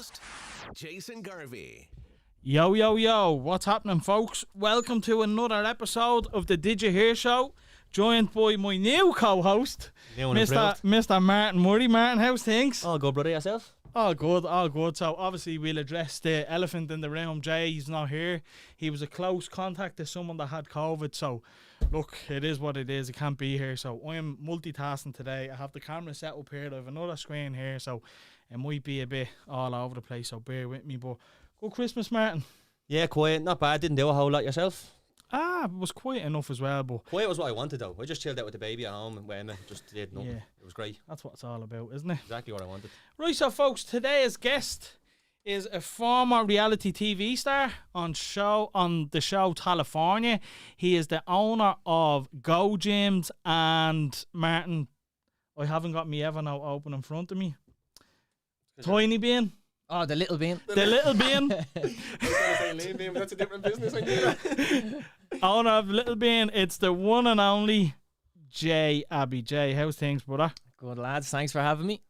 host, Jason Garvey. Yo, yo, yo, what's happening, folks? Welcome to another episode of the DYHS show, joined by my new co-host, Mr. Martin Murray. Martin, how's things? All good, brother, yourself? All good, all good. So obviously we'll address the elephant in the room. Jay, he's not here. He was a close contact to someone that had COVID, so look, it is what it is. He can't be here, so I am multitasking today. I have the camera set up here, I have another screen here, so it might be a bit all over the place, so bear with me. But good Christmas, Martin. Yeah, quiet, not bad. Didn't do a whole lot yourself? It was quiet enough as well, but Quiet was what I wanted though. I just chilled out with the baby at home and Wayne just did nothing. Yeah. It was great. that's what it's all about, isn't it? Exactly what I wanted. Right, so folks, today's guest is a former reality TV star on the show Tallafornia. He is the owner of GoGyms, and Martin, I haven't got me Evernote open in front of me. Tiny Bean. Oh, the little bean. The little bean. I was going to say lean bean, but that's a different business. I knew that. Owner of Little Bean. It's the one and only Jay Abbey. Jay, how's things, brother? Good lads, thanks for having me.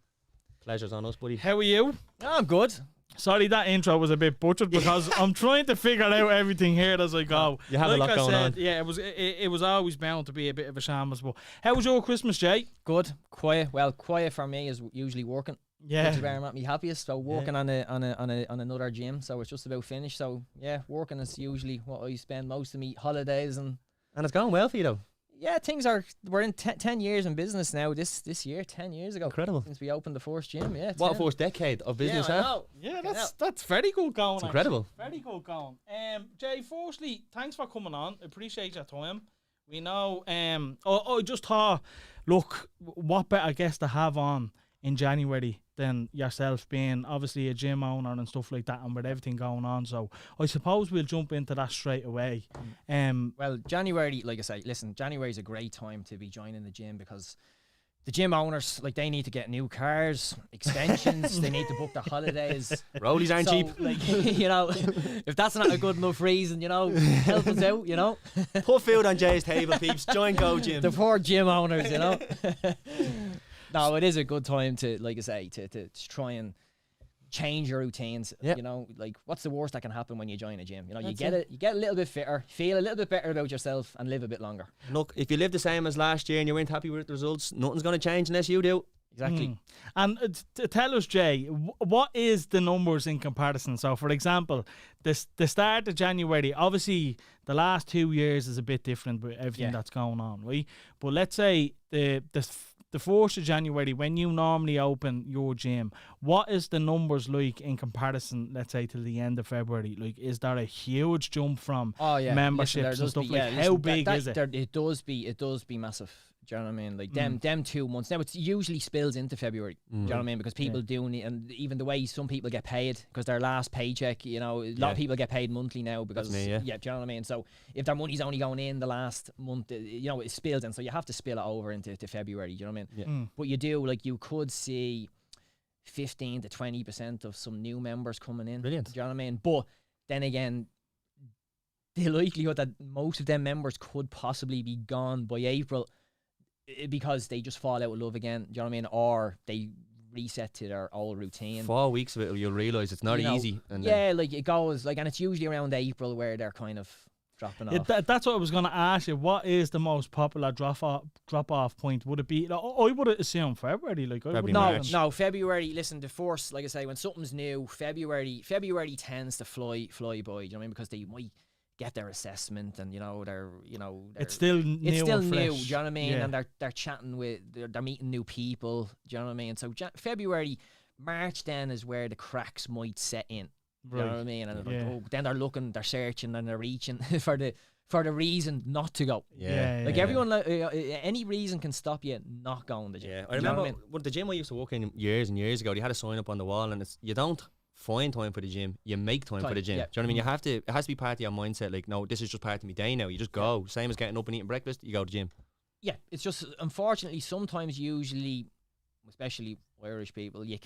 Pleasure's on us, buddy. How are you? Oh, I'm good. Sorry, that intro was a bit butchered because I'm trying to figure out everything here as I go. You have a lot going on. Yeah, it was always bound to be a bit of a shambles. But how was your Christmas, Jay? Good. Quiet. Well, quiet for me is usually working. Yeah. Which is where I'm at my happiest. So working on another gym. So it's just about finished. So yeah, working is usually what I spend most of my holidays and And it's going well for you though. yeah, we're in 10 years in business now. This year, 10 years ago. Incredible. Since we opened the first gym. Yeah. What a 10. first decade of business, Yeah, I huh? know. Yeah, that's very good going. It's incredible. Actually. Very good going. Jay, firstly, thanks for coming on. Appreciate your time. We know. I just thought, look, what better guest to have on in January than yourself, being obviously a gym owner and stuff like that, and with everything going on. So I suppose we'll jump into that straight away. Well, January, like I say, listen, January is a great time to be joining the gym because the gym owners, like, they need to get new cars, extensions, they need to book their holidays. Rollies aren't cheap. Like, you know, if that's not a good enough reason, you know, help us out, you know. Put food on Jay's table, peeps. Join GoGym. The poor gym owners, you know. No, it is a good time to, like I say, to try and change your routines. Yep. You know, like, what's the worst that can happen when you join a gym? You know, you That's get a little bit fitter, feel a little bit better about yourself, and live a bit longer. Look, if you live the same as last year and you weren't happy with the results, nothing's going to change unless you do. Exactly. And tell us, Jay, what is the numbers in comparison? So, for example, the start of January, obviously the last 2 years is a bit different with everything that's going on, right? But let's say the 1st of January, when you normally open your gym, what is the numbers like in comparison, let's say, to the end of February? Like, is there a huge jump from memberships and stuff? How big is it? It does be massive. Do you know what I mean? Like them 2 months. Now it usually spills into February. Do you know what I mean? Because people do need, and even the way some people get paid, because their last paycheck, you know, a lot of people get paid monthly now because me, do you know what I mean? So if their money's only going in the last month, you know, it spills in. So you have to spill it over into February. Do you know what I mean? But you do, like, you could see 15 to 20% of some new members coming in. Brilliant. Do you know what I mean? But then again, the likelihood that most of them members could possibly be gone by April because they just fall out of love again, do you know what I mean? Or they reset to their old routine. 4 weeks of it, you'll realise it's not easy. And like, it goes, like, and it's usually around April where they're kind of dropping off. That's what I was going to ask you. What is the most popular drop off point? Would it be? I would assume February. Like, no, February. Listen, the first, like I say, when something's new, February tends to fly by. Do you know what I mean? Because they might get their assessment, and it's still new. It's still new. Do you know what I mean? Yeah. And they're chatting with, they're meeting new people. Do you know what I mean? So February, March then is where the cracks might set in. Right. You know what I mean? And then they're looking, they're searching, and they're reaching for the reason not to go. Everyone, any reason can stop you not going to the gym. Yeah, I remember when the gym I used to work in years and years ago, they had a sign up on the wall, and you don't find time for the gym, you make time for the gym. Do you know what I mean? It has to be part of your mindset. Like, no, this is just part of my day now. You just go. Same as getting up and eating breakfast, you go to the gym. Yeah, it's just, unfortunately, sometimes, usually, especially Irish people, you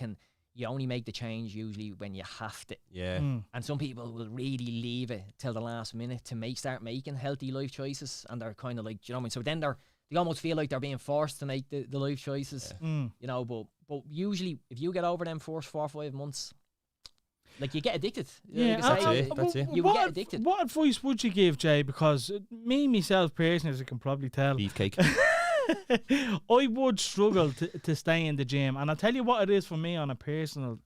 only make the change usually when you have to. Yeah. And some people will really leave it till the last minute to start making healthy life choices, and they're kind of like, do you know what I mean? So then they almost feel like they're being forced to make the life choices. You know, but usually if you get over them first 4 or 5 months, Like you get addicted. Yeah, that's it. You will get addicted. What advice would you give, Jay? Because me, myself, personally, as you can probably tell, Beefcake. I would struggle to stay in the gym. And I'll tell you what it is for me on a personal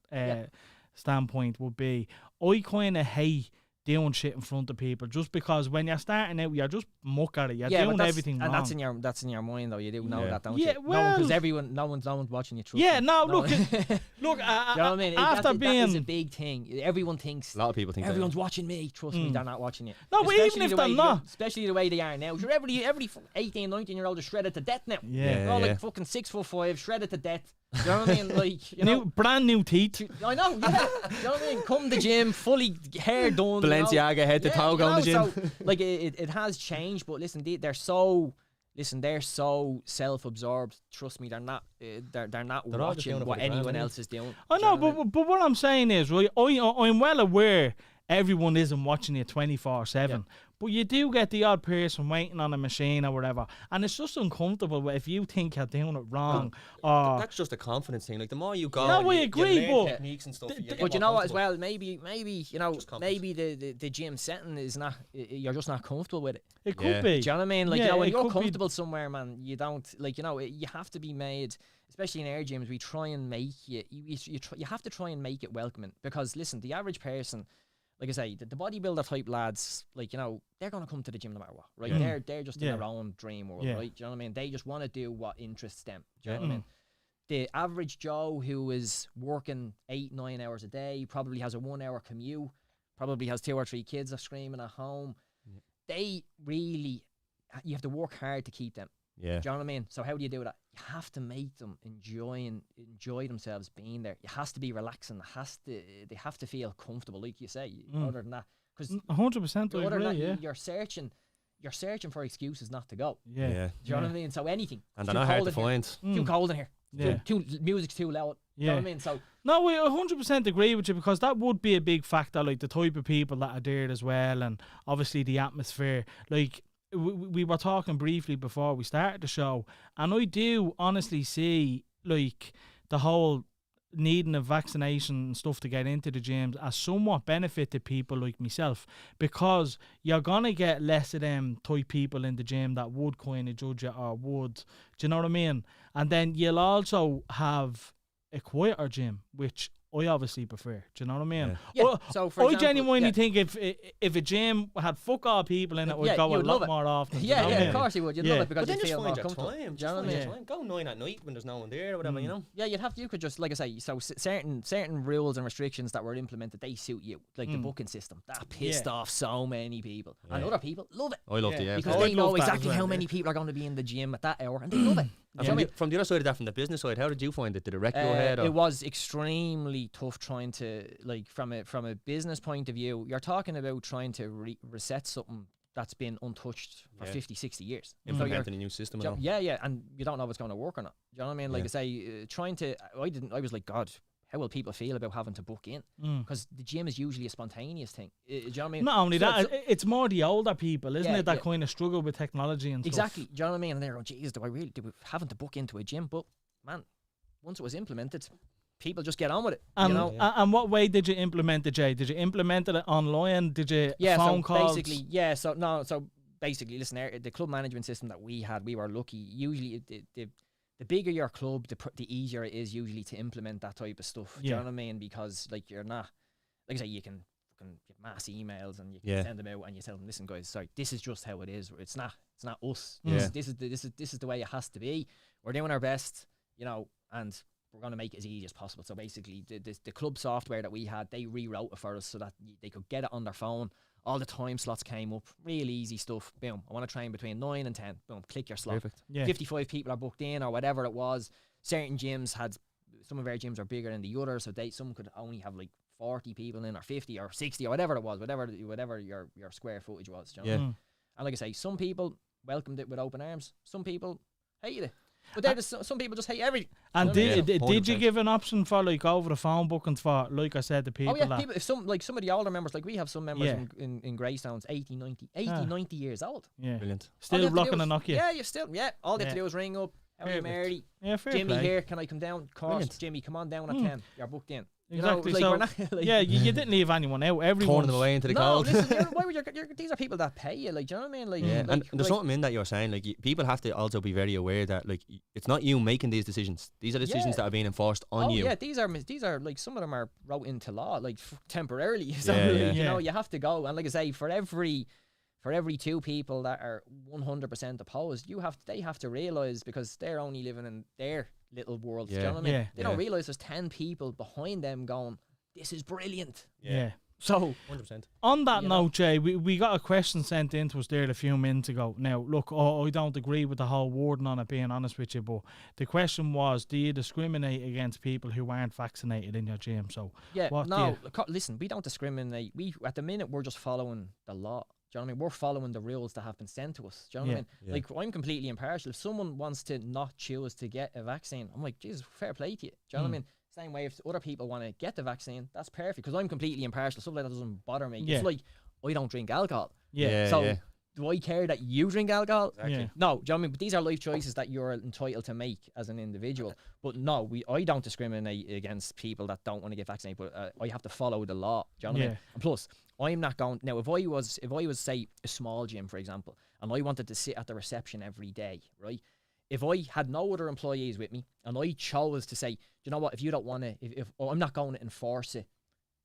standpoint would be, I kind of hate doing shit in front of people just because when you're starting out, you're just muck at it. You're doing everything wrong. And that's in your mind though. You do know that, don't you? Well, because no one's watching you. Look, you know what I mean? After that is a big thing. Everyone thinks. A lot of people think everyone's watching me. Trust me, they're not watching you. No, but even if they're not, especially the way they are now. Sure, every 18, 19-year-old is shredded to death now. Yeah, they're all like fucking 6'5", shredded to death. Do you know what I mean? Like, brand new teeth. I know, yeah. Do you know what I mean? Come to the gym, fully hair done. Balenciaga head to toe going to the gym. So, like, it has changed, but listen, they're so self-absorbed. Trust me, they're not watching what anyone else is doing. I know, but what I'm saying is, right, I'm well aware everyone isn't watching you 24/7. But you do get the odd person waiting on a machine or whatever, and it's just uncomfortable if you think you're doing it wrong. That's just a confidence thing. Like the more you go, no, I agree, you learn techniques and stuff. But you know what, as well, maybe the gym setting is not. You're just not comfortable with it. It could be. Do you know what I mean? Like when you're comfortable somewhere, man, you don't you have to be made. Especially in air gyms, we try and make you have to try and make it welcoming because listen, the average person. Like I say, the bodybuilder type lads, like, they're going to come to the gym no matter what, right? They're just in their own dream world, right? Do you know what I mean? They just want to do what interests them. Do you know what I mean? The average Joe who is working 8-9 hours a day, probably has a 1 hour commute, probably has 2 or 3 kids are screaming at home. They really, you have to work hard to keep them. Yeah. Do you know what I mean? So how do you do that? You have to make them enjoy themselves being there. It has to be relaxing. They have to feel comfortable, like you say. Other than that, because 100% I agree. You're searching for excuses not to go. Yeah. Do you know what I mean? So anything. And they're not hard to find. Too cold in here. Yeah. Music's too loud. You know what I mean? So no, we 100% agree with you because that would be a big factor, like the type of people that are there as well, and obviously the atmosphere. Like we were talking briefly before we started the show, and I do honestly see like the whole needing a vaccination and stuff to get into the gyms as somewhat benefit to people like myself, because you're gonna get less of them type people in the gym that would kind of judge you or would, do you know what I mean? And then you'll also have a quieter gym, which I obviously prefer. Do you know what I mean? Yeah. So for I example, genuinely think if a gym had fuck all people in it, would go a lot more often. Yeah, of course you would. You'd love it because but then you just feel find more your comfortable. time. Do you know what I mean? Go 9 at night when there's no one there or whatever, you know? Yeah, you could just, like I say, so certain rules and restrictions that were implemented, they suit you. Like the booking system. That pissed off so many people. And other people love it. I love it, because they know exactly how many people are going to be in the gym at that hour, and they love it. From the other side of that, from the business side, how did you find it? Did it wreck your head? It was extremely tough trying to, like, from a business point of view, you're talking about trying to reset something that's been untouched for 50, 60 years. Implementing a new system. And you don't know if it's going to work or not. Do you know what I mean? Like I say, I was like, God, how will people feel about having to book in? Because the gym is usually a spontaneous thing. Do you know what I mean? Not only that, it's more the older people, isn't it, that kind of struggle with technology and stuff. Exactly. Do you know what I mean? And they're going, geez, do we having to book into a gym? But man, once it was implemented, people just get on with it. And, you know? And what way did you implement it, Jay? Did you implement it online? Did you phone calls? So basically, listen, the club management system that we had, we were lucky. Usually, the bigger your club, the easier it is usually to implement that type of stuff. Do you know what I mean? Because like you're not, like I say, you can fucking get mass emails and you can send them out and you tell them, listen, guys, sorry, this is just how it is. It's not us. This is the way it has to be. We're doing our best, and we're going to make it as easy as possible. So basically, the club software that we had, they rewrote it for us so that they could get it on their phone. All the time slots came up, real easy stuff. Boom, I want to train between 9 and 10. Boom, click your slot. Perfect. 55 people are booked in or whatever it was. Certain gyms had, some of our gyms are bigger than the others, so some could only have like 40 people in, or 50 or 60 or whatever it was, whatever your square footage was. You know? And like I say, some people welcomed it with open arms. Some people hated it. But some people just hate everything. And did you give an option for like over the phone bookings for, like I said, the people? Oh yeah, people. If some of the older members, like we have some members in Greystones, 80, 90 years old. Yeah, brilliant. Still rocking a Nokia. Yeah, all they have to do is ring up. How are you, Mary? Yeah, fair Jimmy play. here. Can I come down? Of course, Brilliant. Jimmy, come on down at 10. You're booked in. Exactly. You know, like, So we're not, like, yeah, you didn't leave anyone out. Everyone Turning them away into the no, cold. listen, why would these are people that pay you, like, do you know what I mean? Like, Yeah, like, and there's like, something in that you're saying. Like, people have to also be very aware that, like, it's not you making these decisions. These are decisions that are being enforced on you. Yeah, these are like, some of them are wrote into law, like, temporarily. So Yeah, like, yeah. you know, you have to go. And like I say, for every 2 people that are 100% opposed, they have to realize, because they're only living in their little world. Do you know what I mean? Yeah. They don't realize there's 10 people behind them going, "This is brilliant." Yeah. So 100%. On that You note, know? Jay, we got a question sent in to us there a few minutes ago. Now, look, I don't agree with the whole wording on it, being honest with you, but the question was, do you discriminate against people who aren't vaccinated in your gym? So, yeah, what do no, you- listen, we don't discriminate. We, at the minute, we're just following the law. Do you know what I mean? We're following the rules that have been sent to us. Do you know what I mean? Yeah. Like, I'm completely impartial. If someone wants to not choose to get a vaccine, I'm like, Jesus, fair play to you. Do you know what I mean? Same way, if other people want to get the vaccine, that's perfect, because I'm completely impartial. Something like that doesn't bother me. Yeah. It's like, I don't drink alcohol. Yeah. So do I care that you drink alcohol? Exactly. Yeah. No, do you know what I mean? But these are life choices that you're entitled to make as an individual. But no, I don't discriminate against people that don't want to get vaccinated, but I have to follow the law. Do you know what I mean? And plus, I'm not going now. If I was say a small gym, for example, and I wanted to sit at the reception every day, right? If I had no other employees with me and I chose to say, you know what, if you don't want to, if I'm not going to enforce it,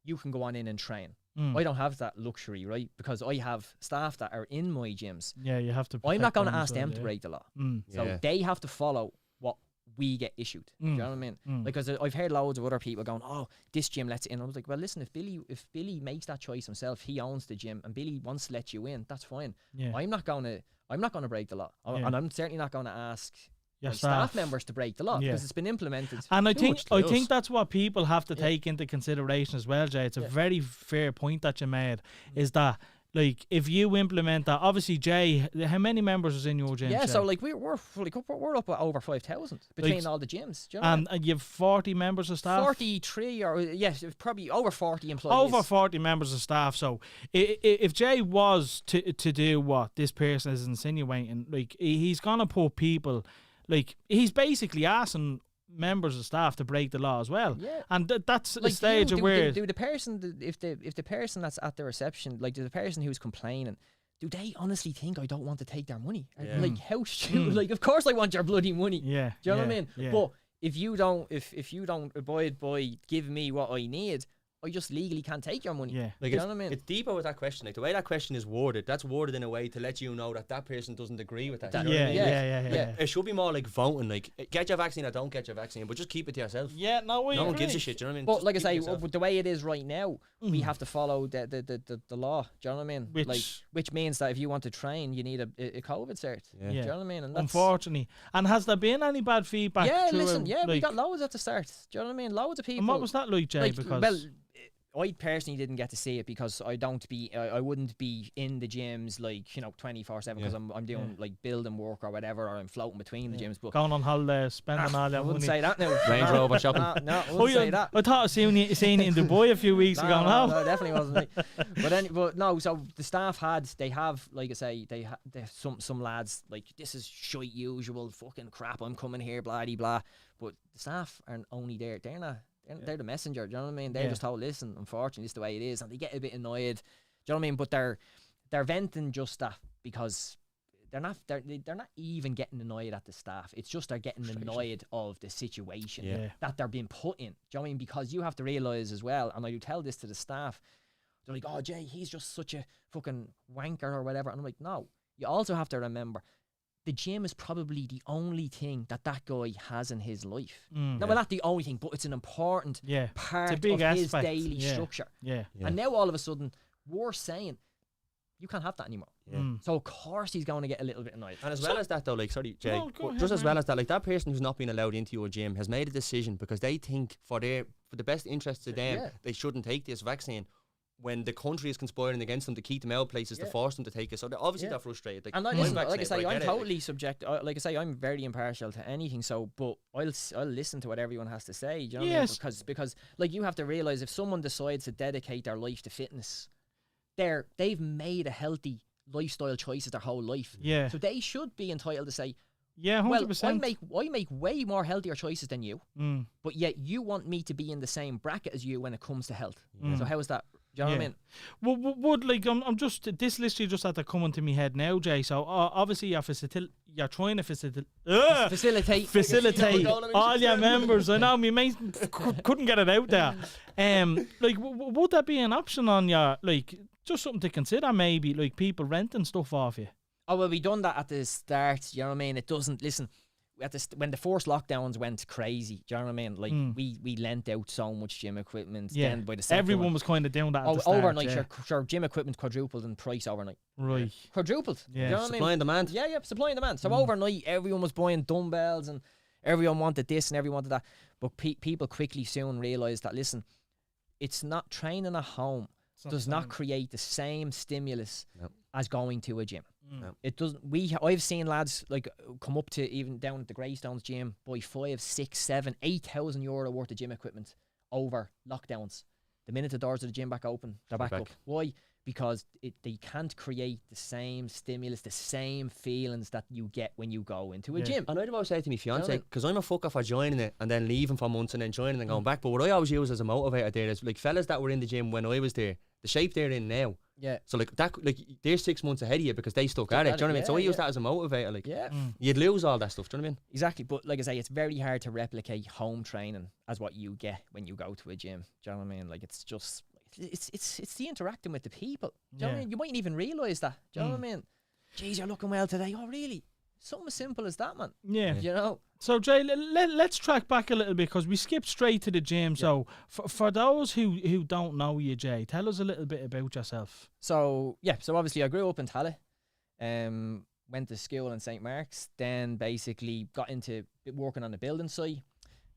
you can go on in and train. I don't have that luxury, right? Because I have staff that are in my gyms. Yeah, you have to. I'm not going to protect ask as well, them to break the law. So Yeah. they have to follow what we get issued. Do you know what I mean? Because I've heard loads of other people going, "Oh, this gym lets it in." I was like, "Well, listen, if Billy makes that choice himself, he owns the gym, and Billy wants to let you in, that's fine. Yeah. I'm not going to break the law, and I'm certainly not going to ask Your my staff members to break the law, because it's been implemented. And I think much to us. that's what people have to take into consideration as well, Jay. It's a very fair point that you made, is that, like, if you implement that, obviously, Jay, how many members is in your gym? Yeah, Jay? so like we're up at over 5,000 between Like, all the gyms. Do you know what I mean? and you have 40 members of staff. 43 or yes, probably over 40 employees. Over 40 members of staff. So if Jay was to do what this person is insinuating, like, he's gonna put people, like, he's basically asking members of staff to break the law as well. Yeah. And that's Like, a stage of where do the person, if the person that's at the reception, like, the person who's complaining, do they honestly think I don't want to take their money? Yeah. Like, how stupid? Like, of course I want your bloody money. Yeah. Do you know what I mean? Yeah. But if you don't abide by giving me what I need, I just legally can't take your money. Yeah. Like, you it's, know what I mean? it's deeper with that question. Like, the way that question is worded, that's worded in a way to let you know that person doesn't agree with that. That- you know what I mean? Yeah. It should be more like voting, like, get your vaccine or don't get your vaccine, but just keep it to yourself. Yeah, no, we No one agree. gives a shit, do you know what I mean? But Just like I keep it say, to yourself. with the way it is right now, we have to follow the law. Do you know what I mean? Which means that if you want to train, you need a COVID cert. Yeah. Do you know what I mean? And that's, Unfortunately. And has there been any bad feedback? yeah, through, listen, we like, got loads at the start. Do you know what I mean? Loads of people. And what was that like, Jay? like, Because well, I personally didn't get to see it because I wouldn't be in the gyms, like, 24/7, because I'm doing like building work or whatever, or I'm floating between the gyms. But going on holiday, spending all I that wouldn't money. say that now. Range No, Rover shopping. No, I wouldn't say that. I thought I seen it in Dubai a few weeks ago. No, No, it definitely wasn't me. But no. So the staff they have, like I say, they have some lads, like, this is shite usual fucking crap. I'm coming here, blah de blah. But the staff aren't only there. They're not. They're the messenger. Do you know what I mean? They're just told, listen, unfortunately, this is the way it is, and they get a bit annoyed. Do you know what I mean? But they're venting just that, because they're not even getting annoyed at the staff. It's just they're getting annoyed of the situation that they're being put in. Do you know what I mean? Because you have to realize as well, and I do tell this to the staff, they're like, "Oh, Jay, he's just such a fucking wanker or whatever," and I'm like, no. You also have to remember, the gym is probably the only thing that guy has in his life. No, well, not the only thing, but it's an important part big of his aspect. daily structure. Yeah. And now all of a sudden, we're saying, you can't have that anymore. So of course he's going to get a little bit annoyed. And as well as that, though, like, sorry, Jay, No, go but ahead, just as man. well as that, like, that person who's not being allowed into your gym has made a decision because they think for the best interests of them, they shouldn't take this vaccine, when the country is conspiring against them to keep them out of places to force them to take it. So they're obviously they're frustrated. Like, And I'm listen, like I vaccinated, say, but I'm get it. totally subject. Like I say, I'm very impartial to anything. So, but I'll listen to what everyone has to say. Do you know what I mean? Because like, you have to realize, if someone decides to dedicate their life to fitness, they've made a healthy lifestyle choices their whole life. Yeah. So they should be entitled to say, Yeah, 100%. I make way more healthier choices than you, but yet you want me to be in the same bracket as you when it comes to health. So how is that? Do you know what I mean? Well, would like I'm just this literally just had to come into my head now, Jay. So obviously you're trying to facilitate all your members. I know my mate couldn't get it out there. Like would that be an option on your like just something to consider? Maybe like people renting stuff off you. Oh well, we done that at the start. You know what I mean? It doesn't listen. When the first lockdowns went crazy, do you know what I mean? Like we lent out so much gym equipment. Yeah, then by the second everyone one, was kind of doing that. At the start, overnight, sure, gym equipment quadrupled in price overnight. Right, quadrupled. Yeah, you know what supply and demand. Yeah, supply and demand. So overnight, everyone was buying dumbbells and everyone wanted this and everyone wanted that. But people quickly soon realised that listen, it's not training at home does not create the same stimulus as going to a gym. It doesn't. I've seen lads like come up to even down at the Greystones gym buy 5, 6, 7, 8,000 euro worth of gym equipment over lockdowns. The minute the doors of the gym back open, they're back up. Why? Because they can't create the same stimulus, the same feelings that you get when you go into a gym. And I'd always say to my fiance, because I'm a fucker for joining it and then leaving for months and then joining and going back. But what I always use as a motivator there is like fellas that were in the gym when I was there, the shape they're in now. Yeah. So like that, like they're 6 months ahead of you because they stuck at it. Do you know what I mean? So I use that as a motivator. Like, you'd lose all that stuff. Do you know what I mean? Exactly. But like I say, it's very hard to replicate home training as what you get when you go to a gym. Do you know what I mean? Like it's just. It's the interacting with the people. Do you know what I mean? You mightn't even realise that. Do you know what I mean? Jeez, you're looking well today. Oh, really? Something as simple as that, man. Yeah. You know? So, Jay, let's track back a little bit because we skipped straight to the gym. So, for those who don't know you, Jay, tell us a little bit about yourself. So obviously I grew up in Tallafornia. Went to school in St. Mark's. Then basically got into working on the building site.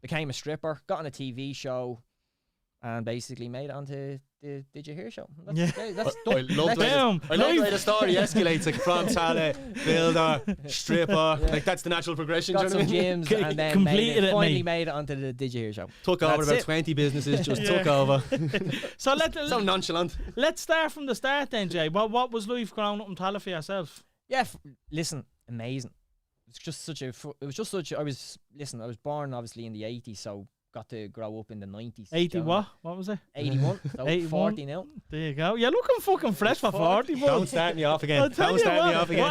Became a stripper. Got on a TV show. And basically made it onto the Did You Hear show. That's I love the way the story escalates, like from Tala, builder, stripper. Like that's the natural progression. Got some gyms and then finally made it onto the Did You Hear show. Took over about 20 businesses, just took over. So so nonchalant. Let's start from the start then, Jay. What was life growing up in Tala for yourself? Yeah, listen, amazing. I was born obviously in the 80s, so got to grow up in the 90s. 80 what? What was it? 81. So 81. 40 now. There you go. You're looking fucking fresh for 40. Don't start me off again. What,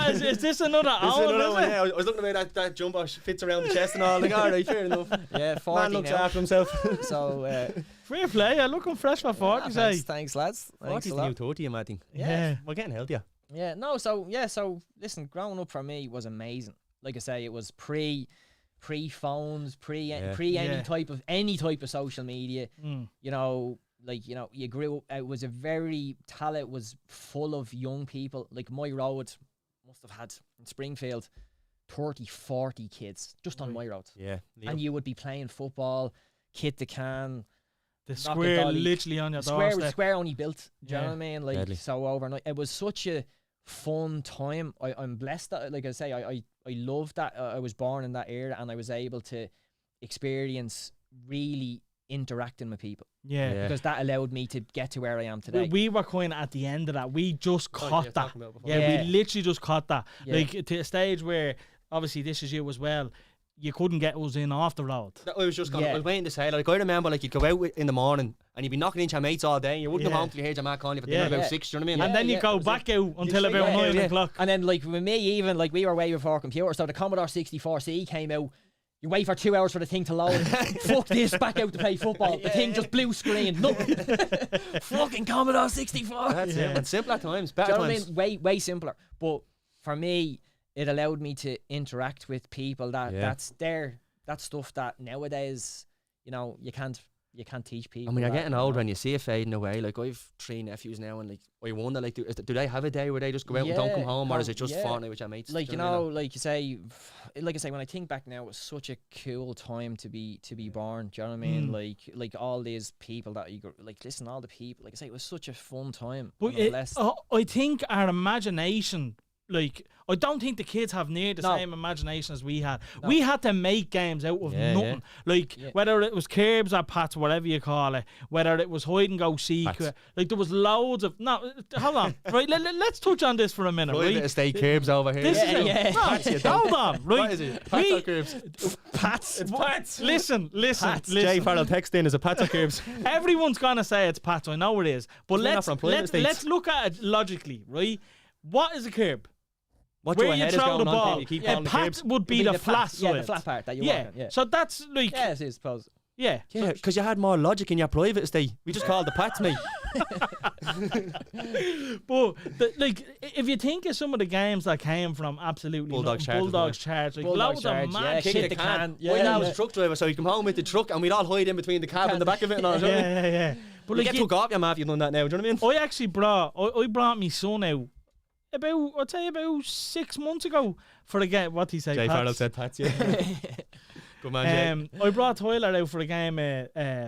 is this another hour? Yeah, I was looking at that jumper fits around the chest and all. Like, all right, fair enough. Yeah, 40 man looks now. after himself. So fair play. You're looking fresh for 40. Thanks, lads. 40's the new 30, I think. Yeah. We're getting healthier. Yeah, no, so listen, growing up for me was amazing. Like I say, it was pre phones, any type of social media. You know, like, you know, you grew up, it was Tallaght was full of young people. Like my road must have had in Springfield 30, 40 kids just on my road. Yeah. And you would be playing football, kit the can. The square literally on your doorstep. The square only built. Do you know what I mean? Like, so overnight. It was such a fun time. I'm blessed that, like I say, I love that I was born in that era and I was able to experience really interacting with people. Yeah. Because that allowed me to get to where I am today. We were kind of at the end of that. We just caught that. Yeah, we literally just caught that. Yeah. Like to a stage where obviously this is you as well. You couldn't get us in off the road. I was just I was waiting to say, like, I remember, like, you go out in the morning and you'd be knocking into your mates all day. You wouldn't come home till you heard your mate calling you for dinner about 6. Do you know what I mean? And then you go back out until about 9 o'clock. And then, like, with me, even, like, we were way before computers. So the Commodore 64C came out. You wait for 2 hours for the thing to load. Fuck this, back out to play football. The thing just blue screen. Nothing. Fucking Commodore 64. That's it. And simpler times, better times. Do you know what I mean? Way simpler. But for me, it allowed me to interact with people that's there. That's stuff that nowadays, you know, you can't teach people. I mean, you're getting old when you see it fading away. Like, I've 3 nephews now, and like, I wonder, like, do they have a day where they just go out and don't come home, or is it just fortnight with your mates? Like, you know, like you say, when I think back now, it was such a cool time to be born. Do you know what I mean? Like all these people that you go, like, listen, all the people. Like I say, it was such a fun time. But I think our imagination like, I don't think the kids have near the same imagination as we had. We had to make games out of nothing. Like, whether it was curbs or pats, whatever you call it, whether it was hide and go seek, like, there was loads of. No, hold on. Right, let's touch on this for a minute. Right, estate curbs over here. This is hold on. Right, what is it? Pats or curbs? Pats. It's pats. Listen. Jay Farrell text in, is it pats or curbs? Everyone's gonna say it's pats. I know it is, but let's look at it logically, right? What is a curb? What where your you head throw is the going ball. on, you keep A pat would be the flat side. Yeah, the flat part that you walk on. Yeah. So that's like. Yes, I suppose. Yeah. Yeah, because you had more logic in your private estate. We just called the pats, mate. But if you think of some of the games that came from absolutely Bulldogs charge, like loads of mad kick shit. the can. My dad was a truck driver, so he'd come home with the truck and we'd all hide in between the cab and the back of it and all. Yeah. But like, you get took off your mouth, you've done that now, do you know what I mean? I actually brought my son out about 6 months ago for a game. What he say? Jay Farrell said pats, yeah. Good man, Jay. I brought Tyler out for a game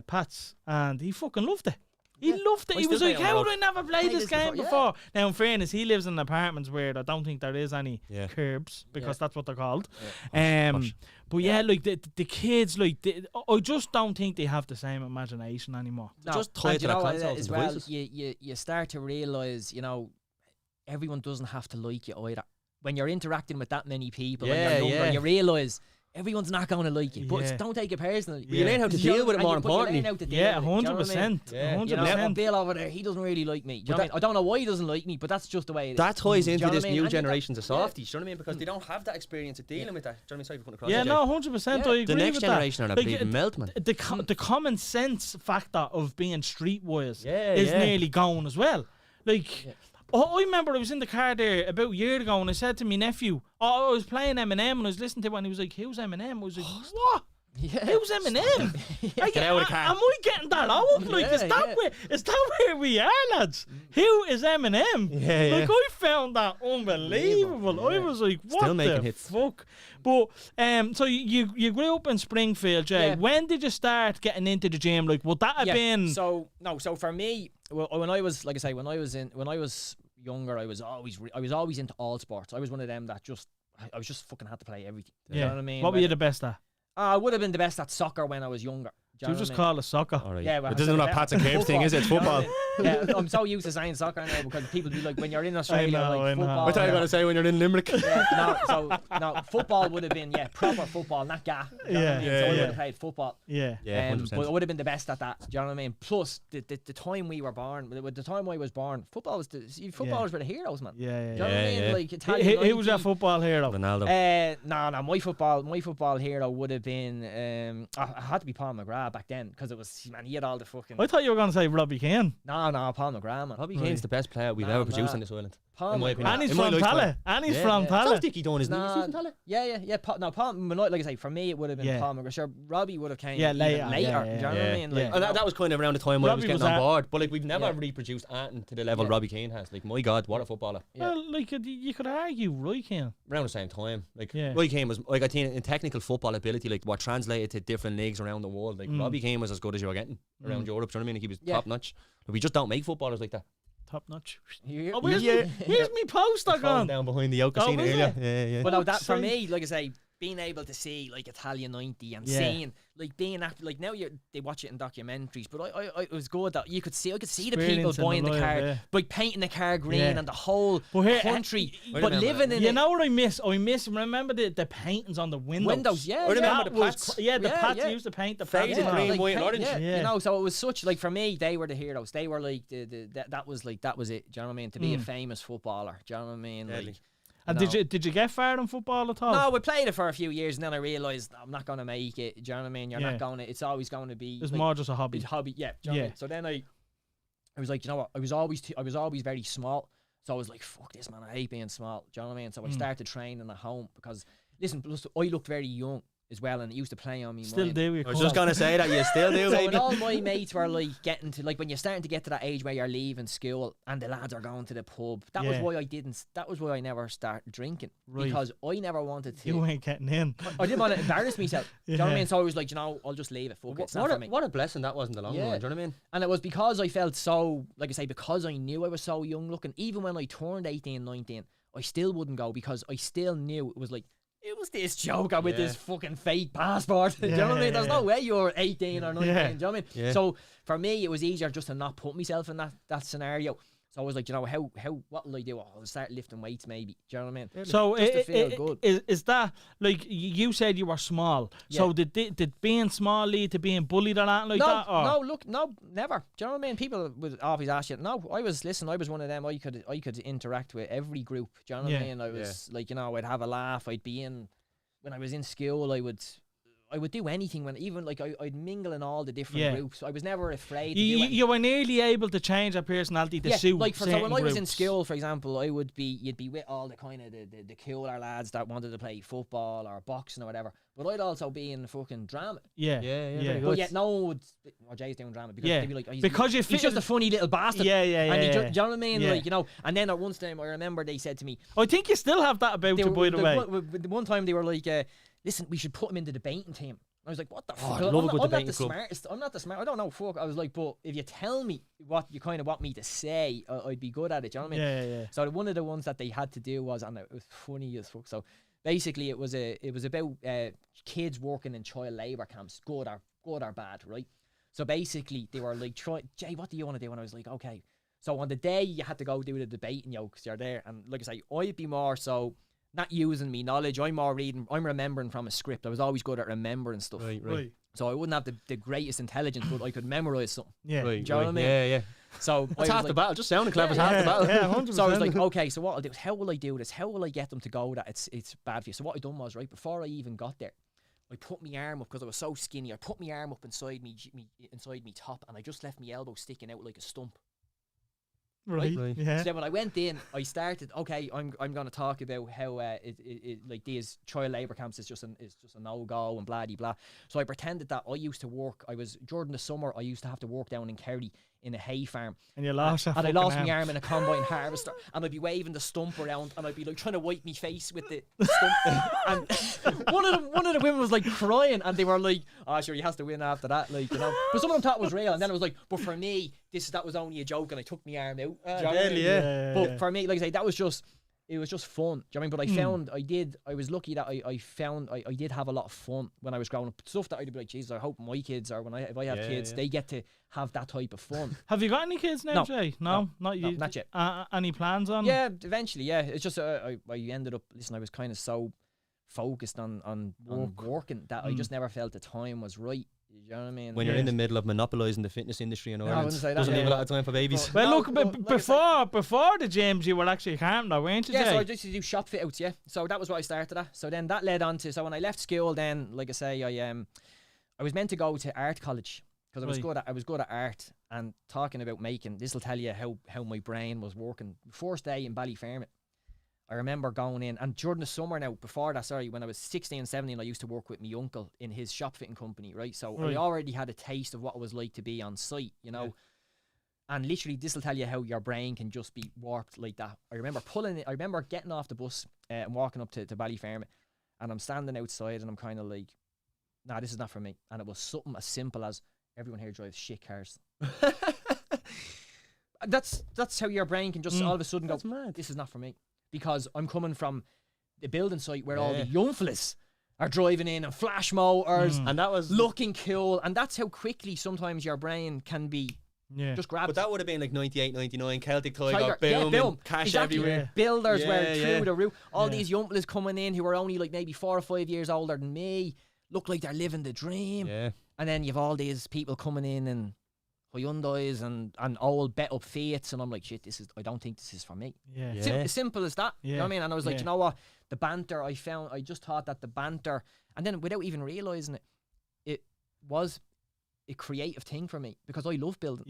Pats, and he fucking loved it. He loved it. He was like, how did I never play this game before? Now, in fairness, he lives in apartments where I don't think there is any curbs, because that's what they're called. But like the kids, like I just don't think they have the same imagination anymore. No, just tied to their consoles as well. You start to realise, everyone doesn't have to like you either. When you're interacting with that many people and you're younger, you realise everyone's not going to like you. But don't take it personally. You learn how to deal with it, more importantly. 100%. 100%. Bill over there, he doesn't really like me. I don't know why he doesn't like me, but that's just the way it is. That ties into this new generations of softies, do you know what I mean? Because they don't have that experience of dealing with that. Do you know what I mean? Sorry for putting across. Yeah, no, 100%. I agree. The next generation are a big melt, man. The common sense factor of being streetwise is nearly gone as well. Like, I remember I was in the car there about a year ago and I said to my nephew, I was playing Eminem and I was listening to it and he was like, who's Eminem? I was like, what? Who's Eminem? Get out of the car. Am I getting that old? Like, is that where we are, lads? Who is Eminem? Like, I found that unbelievable. I was like, what still making hits. Fuck? But so you grew up in Springfield, Jay. When did you start getting into the gym? Like, would that have been? So for me, when I was, like I say, when I was younger, I was always into all sports. I was one of them that I was just fucking had to play everything. You know what I mean? What were you the best at? I would have been the best at soccer when I was younger. Do you just call it soccer? Right. Yeah, well, it doesn't know pats and curbs thing, is it? It's football. Yeah, I'm so used to saying soccer now because people be like, when you're in Australia, football. I thought you were going to say when you're in Limerick. Football would have been proper football, not gaff. So I would have played football. Yeah. But I would have been the best at that. Do you know what I mean? Plus, the time we were born, the time I was born, footballers were the heroes, man. Yeah. Do you know what I mean? Like, Italian who was your football hero? Ronaldo. No, my football hero would have been. I had to be Paul McGrath back then because it was, man, he had all the fucking. I thought you were going to say Robbie Keane. No, Paul McGrath, man. Robbie Keane's the best player we've ever produced in this island. And he's from Talla. So Dickie done his knees in Talla. Yeah. Paul, like I say, for me it would have been Paul McGrath. Sure, Robbie would have came later. Do you know what I mean? Like, and that was kind of around the time I was getting on board. But like, we've never reproduced anything to the level Robbie Keane has. Like, my God, what a footballer. Well, like, you could argue Roy Keane. Around the same time. Like, Roy Keane was, like, I think in technical football ability, like what translated to different leagues around the world. Like, Robbie Keane was as good as you were getting around Europe. Do you know what I mean? Like, he was top notch. But we just don't make footballers like that. Top notch. Where's me post I gone? Down behind the Yoke scene earlier. Yeah. Well, no, that for me, like I say, being able to see like Italian 90 and seeing like being after, like now they watch it in documentaries, but I it was good that I could see the people buying the car, like painting the car green and the whole country, but living in it. You know what I miss? Remember the paintings on the windows. I remember the Pats. The Pats used to paint the faded green, white and orange. You know, so it was such, like, for me, they were the heroes. They were like that was it. Do you know what I mean? To be a famous footballer. Do you know what I mean? Like, and did you get far in football at all? No, we played it for a few years and then I realised I'm not going to make it. Do you know what I mean? You're not going to. It's always going to be. It's more just a hobby. Yeah. Do you know what I mean? So then I was like, you know what? I was always very small. So I was like, fuck this, man. I hate being small. Do you know what I mean? So I started training at home because, listen, I looked very young as well, and it used to play on me. Still do. I was just gonna say that you still do, so baby. when all my mates were like getting to, like, when you're starting to get to that age where you're leaving school and the lads are going to the pub, that was why I didn't. That was why I never started drinking, because I never wanted to. You ain't getting in. I didn't want to embarrass myself. Do you know what I mean? So I was like, you know, I'll just leave it. Fuck it. It's not for me. What a blessing that was in the long run. Do you know what I mean? And it was because I felt so, like I say, because I knew I was so young looking. Even when I turned 18, 19. I still wouldn't go because I still knew it was like, it was this joker with this fucking fake passport. Do you know what I mean? There's no way you're 18 or 19. Do you know what I mean? Yeah. So for me, it was easier just to not put myself in that scenario. So I was like, you know, what will I do? I'll start lifting weights maybe. Do you know what I mean? So just to feel good. Is that, like, you said you were small. Yeah. So did being small lead to being bullied or anything like that? Or? No, never. Do you know what I mean? People would always ask you. No, I was one of them. I could interact with every group. Do you know what I mean? I was like, you know, I'd have a laugh. When I was in school, I would do anything I'd mingle in all the different groups. I was never afraid to do you were nearly able to change your personality to suit like so when groups. I was in school, for example, you'd be with all the kind of the cooler lads that wanted to play football or boxing or whatever. But I'd also be in fucking drama. Yeah. But yet no one would, Jay's doing drama because they'd be like, he's just a funny little bastard. Yeah. And do you know what I mean? Like, you know, and then at one time I remember they said to me, I think you still have that about you, by the way. One time they were like, listen, we should put him in the debating team. I was like, what the fuck? I'm not the smartest. I'm not the smart. I don't know. Fuck. I was like, but if you tell me what you kind of want me to say, I'd be good at it. Do you know what I mean? Yeah. So one of the ones that they had to do was, and it was funny as fuck. So basically, it was about kids working in child labour camps, good or bad, right? So basically, they were like, Jay, what do you want to do? And I was like, okay. So on the day you had to go do the debating, because you're there, and like I say, I'd be more so. Not using me knowledge, I'm remembering from a script. I was always good at remembering stuff. Right. So I wouldn't have the greatest intelligence, but I could memorize something. Yeah. Do you know what I mean? Yeah. So that's half the battle. Just sounding clever is half the battle. Yeah, 100%. So I was like, okay, so what I'll do is, how will I do this? How will I get them to go that it's bad for you? So what I done was, right, before I even got there, I put my arm up because I was so skinny. I put my arm up inside me top, and I just left my elbow sticking out like a stump. Right. Yeah. So then when I went in, I started. Okay, I'm going to talk about how it like these child labour camps is just a no go and blah blah. So I pretended that I used to work. During the summer I used to have to work down in Kerry in a hay farm. And you lost and I lost my arm in a combine harvester, and I'd be waving the stump around, and I'd be like trying to wipe my face with the stump. And one of the women was like crying, and they were like, "Oh, sure, he has to win after that," like, you know. But some of them thought it was real, and then it was like, "But for me, that was only a joke," and I took my arm out. But for me, like I say, it was just fun. Do you know what I mean? But I found I was lucky that I found I did have a lot of fun when I was growing up. Stuff that I'd be like, Jesus, I hope my kids, or if I have kids, they get to have that type of fun. Have you got any kids now, Jay? No, not you. Not yet. Any plans on? Yeah, eventually. Yeah, it's just I ended up. Listen, I was kind of so focused on working that I just never felt the time was right. You know what I mean? When you're in the middle of monopolising the fitness industry in Ireland, doesn't leave a lot of time for babies. Well, look, before the gyms, you were actually calm though, weren't you, Jay? Yeah, so I used to do shop fit outs, so that was what I started at. So then that led on to, so when I left school then, like I say, I was meant to go to art college because I was good at art, and talking about making, this will tell you how my brain was working. First day in Ballyfermot, I remember going in, and during the summer now, before that, when I was 16 and 17, I used to work with my uncle in his shop fitting company, right? So I already had a taste of what it was like to be on site, you know? Yeah. And literally, this will tell you how your brain can just be warped like that. I remember getting off the bus and walking up to Ballyfermot, and I'm standing outside, and I'm kind of like, nah, this is not for me. And it was something as simple as, everyone here drives shit cars. That's how your brain can just all of a sudden go, mad. This is not for me. Because I'm coming from the building site where all the young fellas are driving in and flash motors and that was looking cool, and that's how quickly sometimes your brain can be just grabbed. But that would have been like 98, 99, Celtic Tiger, boom, cash everywhere. Builders were through the roof. All these young fellas coming in who are only like maybe 4 or 5 years older than me, look like they're living the dream. Yeah. And then you've all these people coming in and Hyundais and old bet up Fiats, and I'm like, shit, I don't think this is for me. Simple as that. You know what I mean? And I was like, you know what, the banter I just thought that the banter, and then without even realising it was a creative thing for me, because I love building.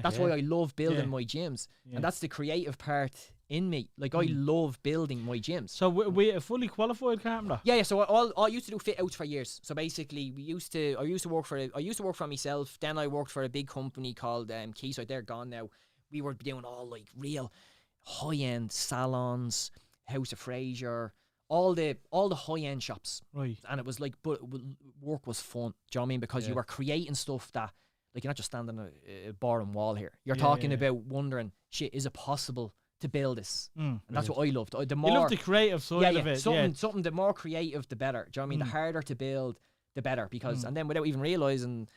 That's why I love building my gyms, and that's the creative part in me. Like, I love building my gyms. So we a fully qualified carpenter? Yeah. So I used to do fit outs for years. So basically, I used to work for myself. Then I worked for a big company called Quayside. They're gone now. We were doing all like real high end salons, House of Fraser, all the high end shops. Right. And it was like, but work was fun. Do you know what I mean? Because you were creating stuff that, like, you're not just standing a bar and wall here. You're talking about wondering, shit, is it possible to build this. Mm. And that's what I loved. The You more love the creative side of it. something the more creative, the better. Do you know what I mean? The harder to build, the better. Because and then without even realizing,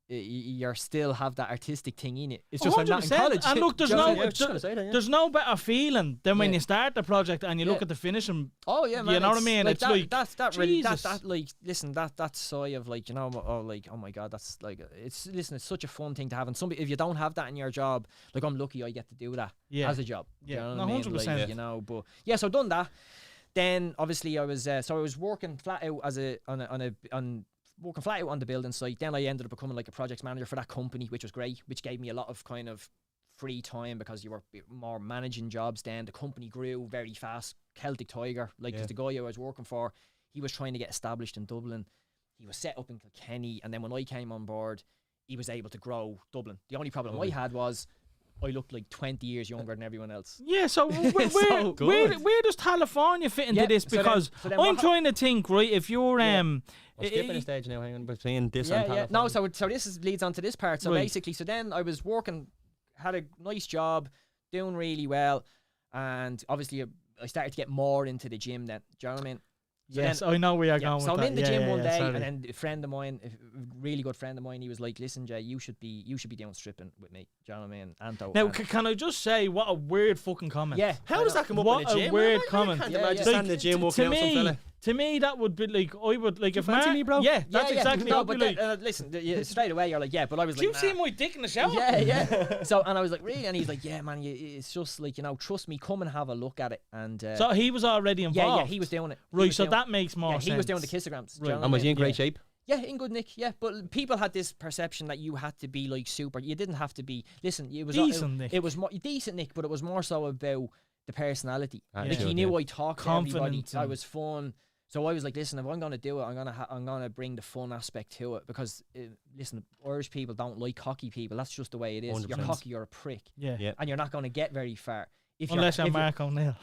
you still have that artistic thing in it. It's just like not in 100%. college. And look, there's Yeah, no, I was just gonna say that, yeah. there's no better feeling than when Yeah. you start the project and you look at the finish and Oh yeah, man. you know what I it's mean? Like It's that, like, that Jesus. like listen, that sigh of like, you know, oh my god, that's like it's such a fun thing to have. And somebody, if you don't have that in your job, like I'm lucky I get to do that as a job. Yeah, you know no, what I mean? 100%. Like, you know, but yeah, so I've done that. Then obviously I was working flat out as working flat out on the building site. Then I ended up becoming like a projects manager for that company, which was great, which gave me a lot of kind of free time because you were more managing jobs then. The company grew very fast. Celtic Tiger, like 'cause the guy I was working for, he was trying to get established in Dublin. He was set up in Kilkenny, and then when I came on board, he was able to grow Dublin. The only problem I had was I looked like 20 years younger than everyone else. yeah. So where does Tallafornia fit into Yeah, this? so then- Because so then I'm what trying to think, right? If you're I'm skipping a stage now, hang on, between this and Yeah. Tallafornia. No, so this leads on to this part. So Right. basically, so then I was working, had a nice job, doing really well, and obviously I started to get more into the gym then. Do you know what I mean? So yes, then, I know where you're going so with I'm that. in the Yeah, gym yeah, one yeah, day, sorry. and then a friend of mine, a really good friend of mine, he was like, "Listen, Jay, you should be doing stripping with me." Do you know what I mean? Anto. Now, and- can I just say what a weird fucking comment? yeah. How does that come up What in a gym? a weird man? I comment. can't Yeah, imagine yeah. standing in the gym walking out with some fella. To me, that would be like I would like if fancy Mark, me, bro? Yeah, that's Yeah, exactly. No, I'd be but like, listen, straight away you're like, yeah, but I was do like, you nah. see my dick in the shower? Yeah. So, and I was like, really? And he's like, yeah, man, it's just like, you know, trust me, come and have a look at it. And So he was already involved. yeah, he was doing it. He Right, was so doing that makes more yeah, sense. he was doing the kissograms. Right. And was he in great Yeah. shape? Yeah, in good nick. Yeah, but people had this perception that you had to be like super. You didn't have to be. Listen, it was Decent nick. It was more decent nick, but it was more so about the personality. Like Attitude, he knew yeah. I talked to everybody. Confidence I and- was fun. So I was like, listen, if I'm gonna do it, I'm gonna bring the fun aspect to it because listen, Irish people don't like cocky people. That's just the way it is. 100%. You're cocky, you're a prick, Yeah. Yeah. and you're not gonna get very far. Unless you're Mark O'Neill.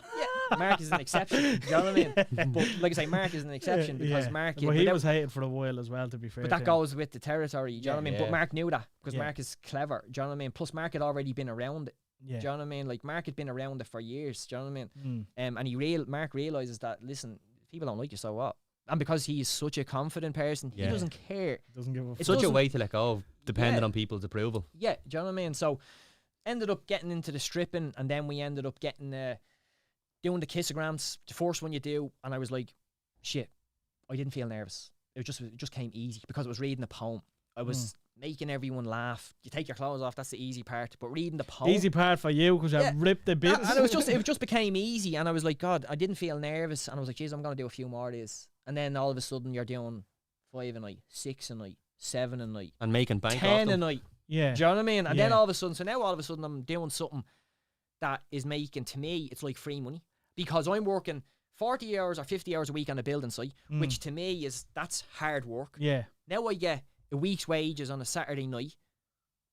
Yeah, Mark is an exception. Do you know what I mean? But like I say, Mark is an exception because Mark. Well, he without- was hated for a while as well, to be fair. But to that him. goes with the territory. Do you know what I mean? Yeah. But Mark knew that because Yeah. Mark is clever. Do you know what I mean? Plus, Mark had already been around it. Yeah. Do you know what I mean? Like Mark had been around it for years. Do you know what I mean? Mm. And Mark realizes that listen, people don't like you, so what? And because he is such a confident person, he Yeah. doesn't care. Doesn't give a It Such a doesn't- way to let go of, depending Yeah. on people's approval. Yeah, do you know what I mean? So ended up getting into the stripping, and then we ended up getting doing the kissograms, the first one you do, and I was like, shit, I didn't feel nervous. It just came easy because I was reading a poem. I was making everyone laugh. You take your clothes off, that's the easy part. But reading the poem, Easy part for you because Yeah. I ripped the bits. and it just became easy. And I was like, God, I didn't feel nervous. And I was like, geez, I'm gonna do a few more of these. And then all of a sudden, you're doing 5 a night, 6 a night, 7 a night, And making bank off 10 a them. night. Yeah. Do you know what I mean? And then Yeah. all of a sudden, now all of a sudden I'm doing something that is making, to me, it's like free money. Because I'm working 40 hours or 50 hours a week on a building site, which to me that's hard work. Yeah. Now I get a week's wages on a Saturday night.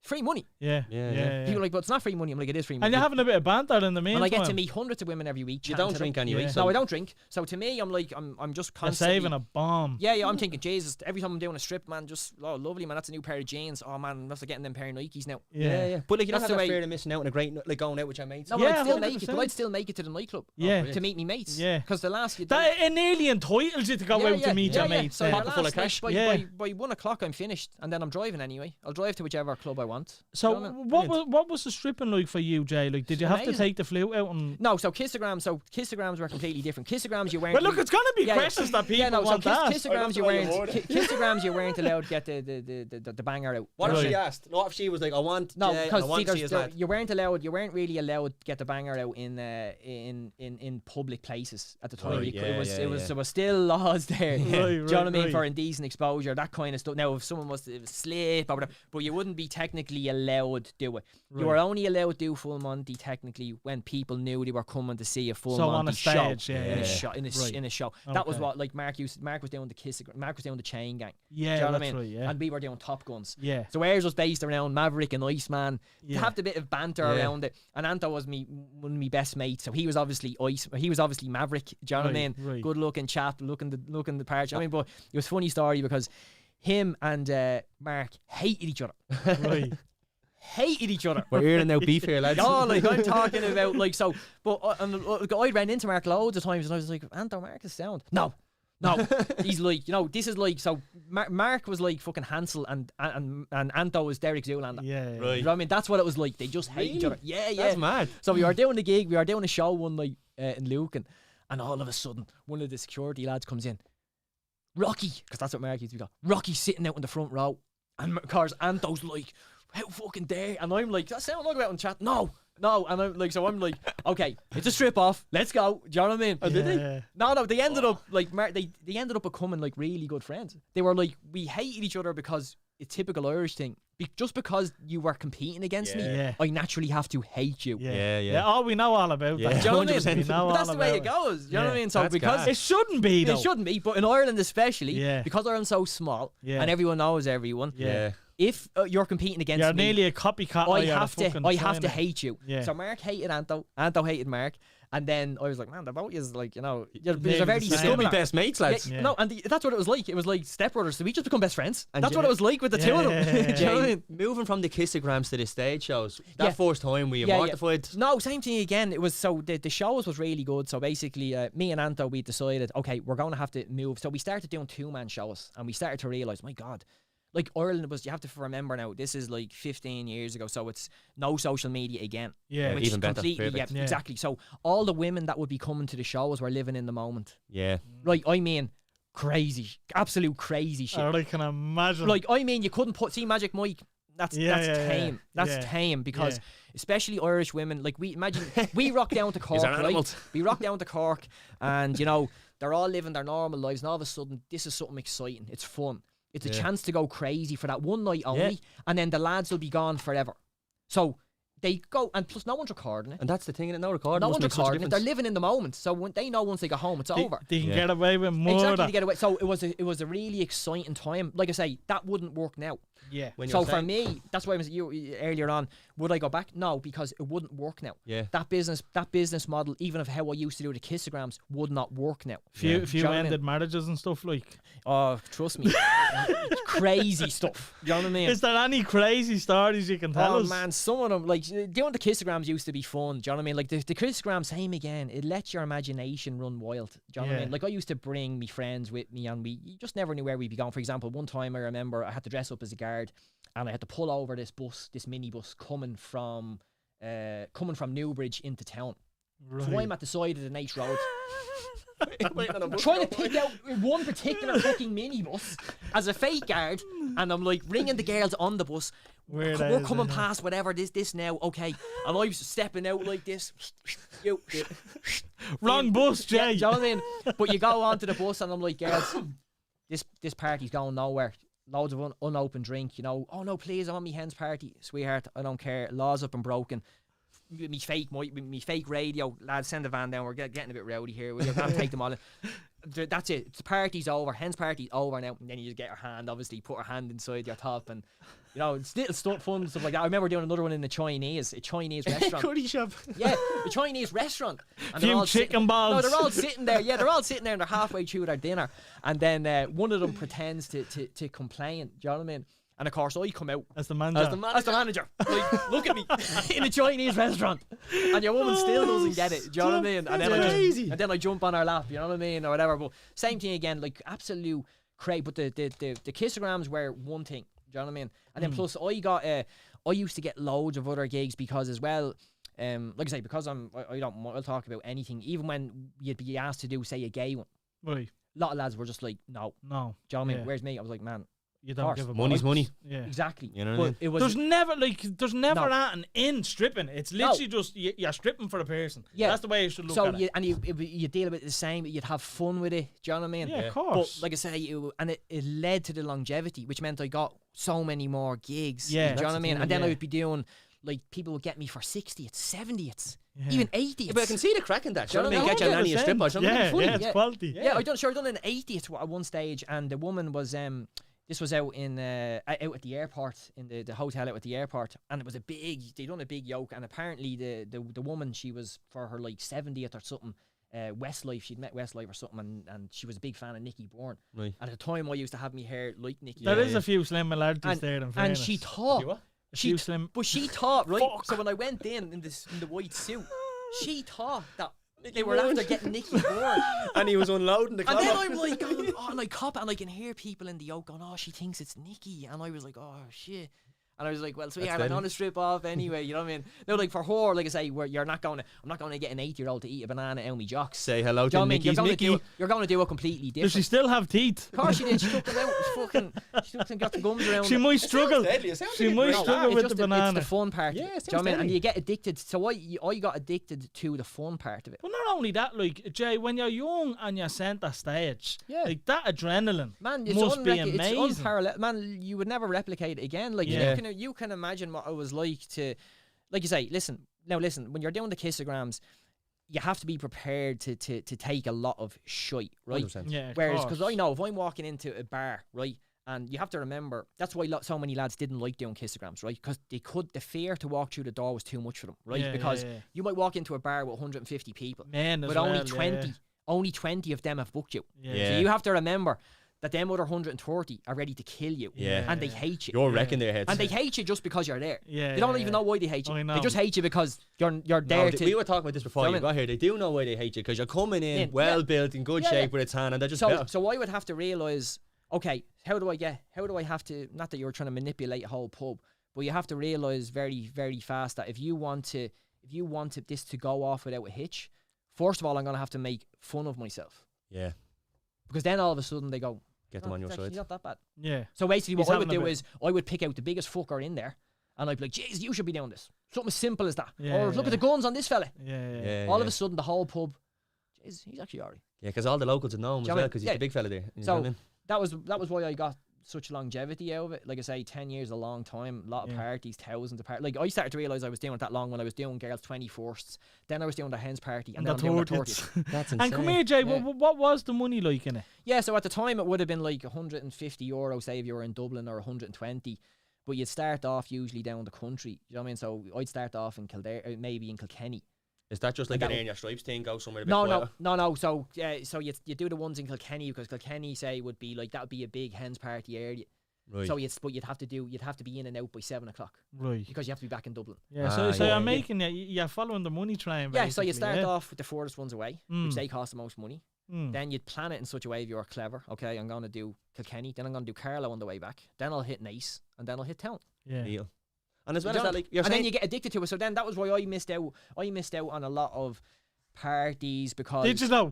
Free money. Yeah. Yeah, Yeah. yeah. yeah. People are like, but it's not free money. I'm like, it is free money. And you're having a bit of banter in the meantime. And I get to meet hundreds of women every week. You chatting don't to them. drink anyway, Yeah. so No, I don't drink. So to me, I'm like, I'm just You're constantly saving a bomb. Yeah, I'm thinking, Jesus, every time I'm doing a strip, man, just, oh, lovely, man, that's a new pair of jeans. Oh, man, I'm after getting them pair of Nikes now. Yeah. But like, you don't That's have the that way- fear of missing out on a great, like going out with your mates. No, Yeah, but I'd still make it. 100%. But I'd still make it to the nightclub. Yeah. To meet me mates. Yeah. Because the last you That it nearly entitles you to go out to meet your mates. So then. the Pocket full last of cash. night, Yeah. by 1 o'clock, I'm finished, and then I'm driving anyway. I'll drive to whichever club I want. So Do you know what I mean? what was the stripping like for you, Jay? Like, did you have to Amazing. take the flute out and? No, so kissograms were completely different. Kissograms you weren't. Well, look, it's gonna be Yeah, questions that people yeah, no, so want to ask. kissograms you weren't allowed to get the banger out. What if Right. she asked? Not if she was like, I want No, Jay, and I because want to see his lad. you weren't really allowed to get the banger out in public places at the time. Right, You yeah, could- yeah, there yeah. was still laws there. Right, Do you know what I mean? right. For indecent exposure, that kind of stuff. Now, if someone was to slip or whatever, but you wouldn't be technically allowed to do it. You were only allowed to do full Monty technically when people knew they were coming to see a full So Monty on a stage, show. yeah, in a yeah. show, Right. in a show. That was Okay. what like Mark was doing the kissogram. Mark was doing the chain gang. Yeah, Do you know what I that's mean? right. Yeah. And we were doing Top Guns. Yeah. So ours was based around Maverick and Iceman. Yeah. To have the bit of banter Yeah. around it. And Anto was one of my best mates. So he was obviously he was obviously Maverick. Do you know what I mean? Right. Good looking chap, looking the part. Do you know what I mean? But it was a funny story because him and Mark hated each other. Right. hated each other. We're hearing now beef here, lads. No, like I'm talking about like so. But I ran into Mark loads of times, and I was like, Anto, Mark is sound. No. He's like, this is like, so Mark was like fucking Hansel and Anto was Derek Zoolander. Yeah. Right. You know what I mean? That's what it was like. They just hate each other. Yeah. That's mad. So we were doing the gig, we were doing a show one night in Lucan, and all of a sudden, one of the security lads comes in. Rocky, because that's what Mark used to be called. Rocky's sitting out in the front row, and of course Anto's like, how fucking dare? And I'm like, that sound like about in chat. No, and I'm like, okay, it's a strip off. Let's go. Do you know what I mean? Did they? No, they ended up like they ended up becoming like really good friends. They were like, we hated each other because it's typical Irish thing. Just because you were competing against me, I naturally have to hate you. Yeah. Oh, we know all about that. Do you know what I mean? We know But that's all the way it about goes. Do you know what I mean? So That's because gas. it shouldn't be though. it shouldn't be, but in Ireland especially, Yeah. because Ireland's so small and everyone knows everyone. Yeah. If you're competing against You're me, nearly a copycat. I have to hate you. Yeah. So Mark hated Anto hated Mark, and then I was like, man, the boat is like, there's a Nearly very the You're same. still my similar. best mates, lads. Yeah. No, and that's what it was like. It was like stepbrothers. So we just become best friends. And That's you- what it was like with the two of them. Yeah. Do you know what I mean? Moving from the kissograms to the stage shows, that Yeah. first time were you Yeah, yeah. mortified? No, same thing again. It was so the shows was really good. So basically, me and Anto, we decided, okay, we're going to have to move. So we started doing 2-man shows, and we started to realize, my God, like Ireland was. You have to remember now. This is like 15 years ago, so it's no social media again. Yeah. which even better. completely, Perfect. Yeah. exactly. So all the women that would be coming to the shows were living in the moment. Yeah. Like I mean, crazy, absolute crazy shit. I can imagine. Like I mean, you couldn't put Magic Mike. That's tame. That's Yeah. tame because especially Irish women. Like we imagine we rock down to Cork, These are right? animals. We rock down to Cork, and they're all living their normal lives, and all of a sudden this is something exciting. It's fun. It's a chance to go crazy for that one night only, and then the lads will be gone forever. So they go, and plus no one's recording it. And that's the thing, no recording. No must one's make such a recording it. They're difference. living in the moment. So when they know once they go home, it's over. They can Yeah. get away with more. Exactly, to get away. So it was a really exciting time. Like I say, that wouldn't work now. Yeah. When So you're for saying- me, that's why I was you earlier on. Would I go back? No, because it wouldn't work now. Yeah. That business model, even of how I used to do the kissograms, would not work now. Few Do you know what I mean? ended marriages and stuff like. Oh, trust me, crazy stuff. Do you know what I mean? Is there any crazy stories you can tell Oh us? man, some of them, like doing the kissograms used to be fun. Do you know what I mean? Like the kissograms, same again. It lets your imagination run wild. Do you know what I Yeah. mean? Like I used to bring me friends with me, and you just never knew where we'd be going. For example, one time I remember I had to dress up as a guard, and I had to pull over this minibus coming from Newbridge into town. Right. So I'm at the side of the nice road. Trying to pick out one particular fucking minibus as a fake guard, and I'm like ringing the girls on the bus. Weird We're as, coming isn't it? past whatever this now, okay. And I'm stepping out like this. Wrong bus, Yeah, Jay. do you know what I mean? But you go onto the bus and I'm like, girls, this party's going nowhere. Loads of unopened drink, Oh no, please, I'm on me hen's party, sweetheart. I don't care. Laws up and broken. Me fake radio, lads, send the van down. We're getting a bit rowdy here. We can't take them all in. That's it. The party's over. Hen's party's over now. And then you just get your hand, obviously, put her hand inside your top, and it's little stuff, fun stuff like that. I remember doing another one in a Chinese restaurant. Curry shop. Yeah, a Chinese restaurant. And Few they're all chicken No, balls. they're all sitting there. Yeah, they're all sitting there and they're halfway through their dinner. And then one of them pretends to complain. Do you know what I mean? And of course, I come out As the manager. as the manager. Like, look at me in a Chinese restaurant, and your woman still doesn't get it. Do you know what I mean? And then I jump on her lap. You know what I mean, or whatever. But same thing again, like absolute crazy. But the kissograms were one thing. Do you know what I mean? And then plus I used to get loads of other gigs because as well. Like I say, because I'll talk about anything. Even when you'd be asked to do, say, a gay one, Right. a lot of lads were just like, no. No. Do you know what I mean? Yeah. Where's me? I was like, man, You don't course. give a Money's bollocks. money. Yeah. exactly. You know what I But mean? it was There's never No. anything in stripping. It's literally just you're stripping for the person. Yeah. That's the way you should look so at it. you deal with it the same. You'd have fun with it. Do you know what I mean? Yeah, of But course. like I say, it led to the longevity, which meant I got so many more gigs. Yeah. Do you know what I mean? And then yeah. I would be doing like people would get me for 60th, 70th, Yeah. even 80th. Yeah, but I can see the crack in that. Do you know what I mean? No, Get your nanny a 100%. strip or something. Yeah, Funny. yeah, it's Yeah. quality. Yeah, I done an 80th at one stage, and the woman was this was out in out at the airport, in the hotel out at the airport, and it was they done a big yoke, and apparently the woman, she was for her like 70th or something. Westlife, she'd met Westlife or something, and she was a big fan of Nicky Bourne. Right. And at the time, I used to have my hair like Nicky. There Yeah, is yeah. a few similarities there. In and fairness. she thought She slim. But she thought, right? Fuck. So when I went in the white suit, she thought that they were after getting Nicky bored. And he was unloading the And club. then I'm like, going, oh, and I cop it, and I can hear people in the yoke going, oh, she thinks it's Nicky. And I was like, oh, shit. And I was like, well, so yeah, I'm going to strip off anyway, you know what I mean? No, like for her, like I say, I'm not going to get an 8-year-old to eat a banana out of me jocks. Say hello Do you know to what I mean? Nicky's Nicky. You're going to do it completely different. Does she still have teeth? Of course she did. She took them out. She took them, got the gums around. She might struggle. She might struggle with the banana. It's the fun part. Yeah, Do you know it what I mean? sounds And you get addicted. So I got addicted to the fun part of it. But not only that, like Jay, when you're young and you're centre stage, Yeah. like that adrenaline Man, it's must be amazing. It's unparalleled. Man, you would never replicate it again. Like Yeah. you can imagine what it was like to, like you say, listen, when you're doing the kissograms, you have to be prepared to take a lot of shite, right? 100%. Yeah, Whereas, because I know if I'm walking into a bar, right, and you have to remember, that's why so many lads didn't like doing kissograms, right? Because the fear to walk through the door was too much for them, right? Yeah, because yeah. you might walk into a bar with 150 people, Men as but well, only yeah, 20, yeah. only 20 of them have booked you. Yeah. So you have to remember that them other 130 are ready to kill you, Yeah. and they hate you. You're wrecking their heads. And they hate you just because you're there. Yeah, They don't yeah, even yeah. know why they hate you. I know. They just hate you because you're there No, to. we were talking about this before Do you you know got here. They do know why they hate you because you're coming in Yeah. well built, in good Yeah, shape yeah. with a tan, and they're just So I would have to realise, okay, how do I have to, not that you're trying to manipulate a whole pub, but you have to realise very, very fast that if you wanted this to go off without a hitch, first of all, I'm going to have to make fun of myself. yeah, Because then all of a sudden they go, get them on your it's actually side. not that bad. Yeah. So basically He's what I would having a do bit. is I would pick out the biggest fucker in there and I'd be like, jeez, you should be doing this. Something as simple as that. Yeah, Or look at the guns on this fella. Yeah. All of a sudden the whole pub, jeez, he's actually alright. Yeah, because all the locals would know him Do as you know well what I because mean? he's the big fella there. You know So what I mean? that was why I got such longevity out of it. Like I say, 10 years is a long time. A lot of Yeah. parties, thousands of parties. Like I started to realise I was doing it that long when I was doing girls' 21st. Then I was doing the hens party, and then I'm doing the 30th. That's And come here, Jay. Yeah. What was the money like in it? Yeah, so at the time it would have been like €150, say if you were in Dublin, or 120. But you'd start off usually down the country. You know what I mean? So I'd start off in Kildare, maybe in Kilkenny. Is that just like That an would- in your stripes thing? Go somewhere a bit No. quieter? So you do the ones in Kilkenny because Kilkenny, say, would be like, that would be a big hens party area. Right. So you'd have to be in and out by 7 o'clock Right. because you have to be back in Dublin. Yeah. Ah, So yeah, you're yeah. making you're following the money train. Yeah, so you basically, start yeah? off with the furthest ones away, which they cost the most money. Mm. Then you'd plan it in such a way if you were clever. Okay, I'm going to do Kilkenny, then I'm going to do Carlow on the way back. Then I'll hit Naas, and then I'll hit Town. Yeah. Deal. And as well You as know? that, like you're And then saying, you get addicted to it. So then that was why I missed out. I missed out on a lot of parties because Did you know?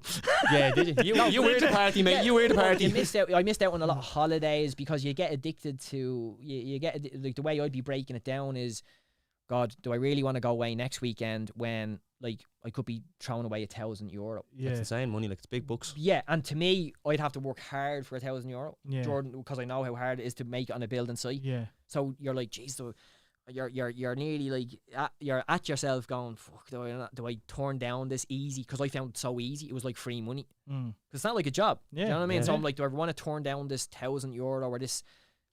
yeah, did you? You were the party, mate. You were the party. I missed out on a lot of holidays because you get addicted to like the way I'd be breaking it down is, God, do I really want to go away next weekend when like I could be throwing away €1,000? Yeah. That's insane money. Like it's big bucks. Yeah, and to me, I'd have to work hard for €1,000, Yeah. Jordan, because I know how hard it is to make it on a building site. Yeah. So you're like, geez, so you're nearly like you're at yourself going, fuck, do I turn down this easy? Because I found it so easy. It was like free money. Mm. It's not like a job. Yeah. You know what I mean? Yeah. So I'm like, do I want to turn down this €1,000 or this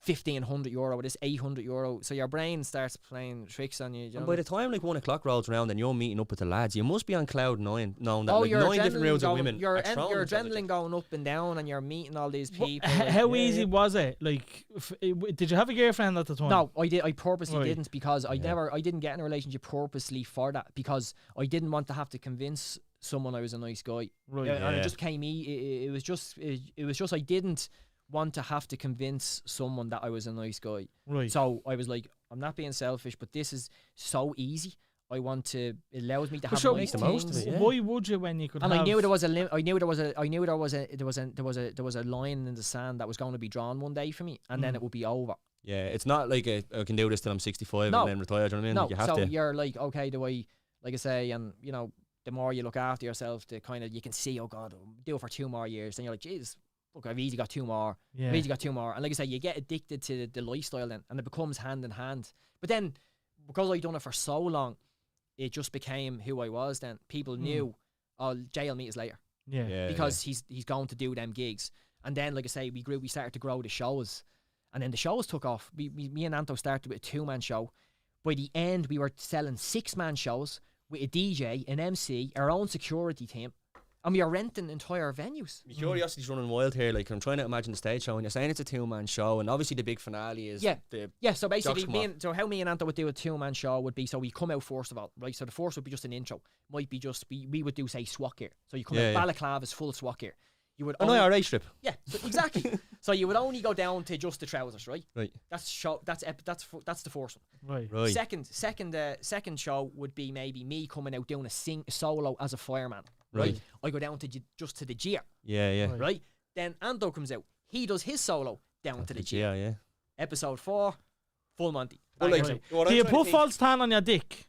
€1,500 or this €800? So your brain starts playing tricks on you. You know And what I by the time like 1 o'clock rolls around and you're meeting up with the lads, you must be on cloud 9, knowing that Oh, like your 9 different adrenaline rounds of going, women. your are throwing themselves at adrenaline you. going up and down, and you're meeting all these people. How like, easy was it? Like, did you have a girlfriend at the time? No, I did. I purposely Right. didn't because I didn't get in a relationship purposely for that because I didn't want to have to convince someone I was a nice guy. Right. And Yeah. it just came it was just I didn't want to have to convince someone that I was a nice guy. Right. So I was like, I'm not being selfish, but this is so easy. It allows me to have So nice the most of things. it, yeah. Why would you when you could And have... I knew there was a line in the sand that was going to be drawn one day for me, and then it would be over. Yeah, it's not like I can do this till I'm 65 No. and then retire. Do you know what I mean? No, Like, you have so to. you're like, okay, do I, like I say, and you know, the more you look after yourself, the kind of you can see, oh God, I'll do it for 2 more years. Then you're like, jeez, look, I've easily got 2 more. Yeah. I've easily got 2 more. And like I say, you get addicted to the lifestyle then, and it becomes hand in hand. But then, because I'd done it for so long, it just became who I was. Then people knew, oh, Jay will meet us later Yeah. Yeah, because he's going to do them gigs. And then, like I say, we started to grow the shows, and then the shows took off. Me and Anto started with a 2-man show. By the end, we were selling 6-man shows with a DJ, an MC, our own security team. And we are renting entire venues. My curiosity's running wild here. Like, I'm trying to imagine the stage show, and you're saying it's a 2-man show, and obviously the big finale is So basically, jocks come so how me and Anto would do a 2-man show would be, so we come out first of all, right? So the first would be just an intro. Might be just we would do, say, SWAT gear. So you come out balaclavas, full SWAT gear. You would IRA strip. Yeah, so exactly. So you would only go down to just the trousers, right? Right. That's the first one. Right. Second show would be maybe me coming out doing a solo as a fireman. Right. I go down to just to the gear. Yeah. Right. Then Anto comes out. He does his solo down to the gear. Yeah. Episode 4, full Monty. Well, like, Do you put false tan on your dick?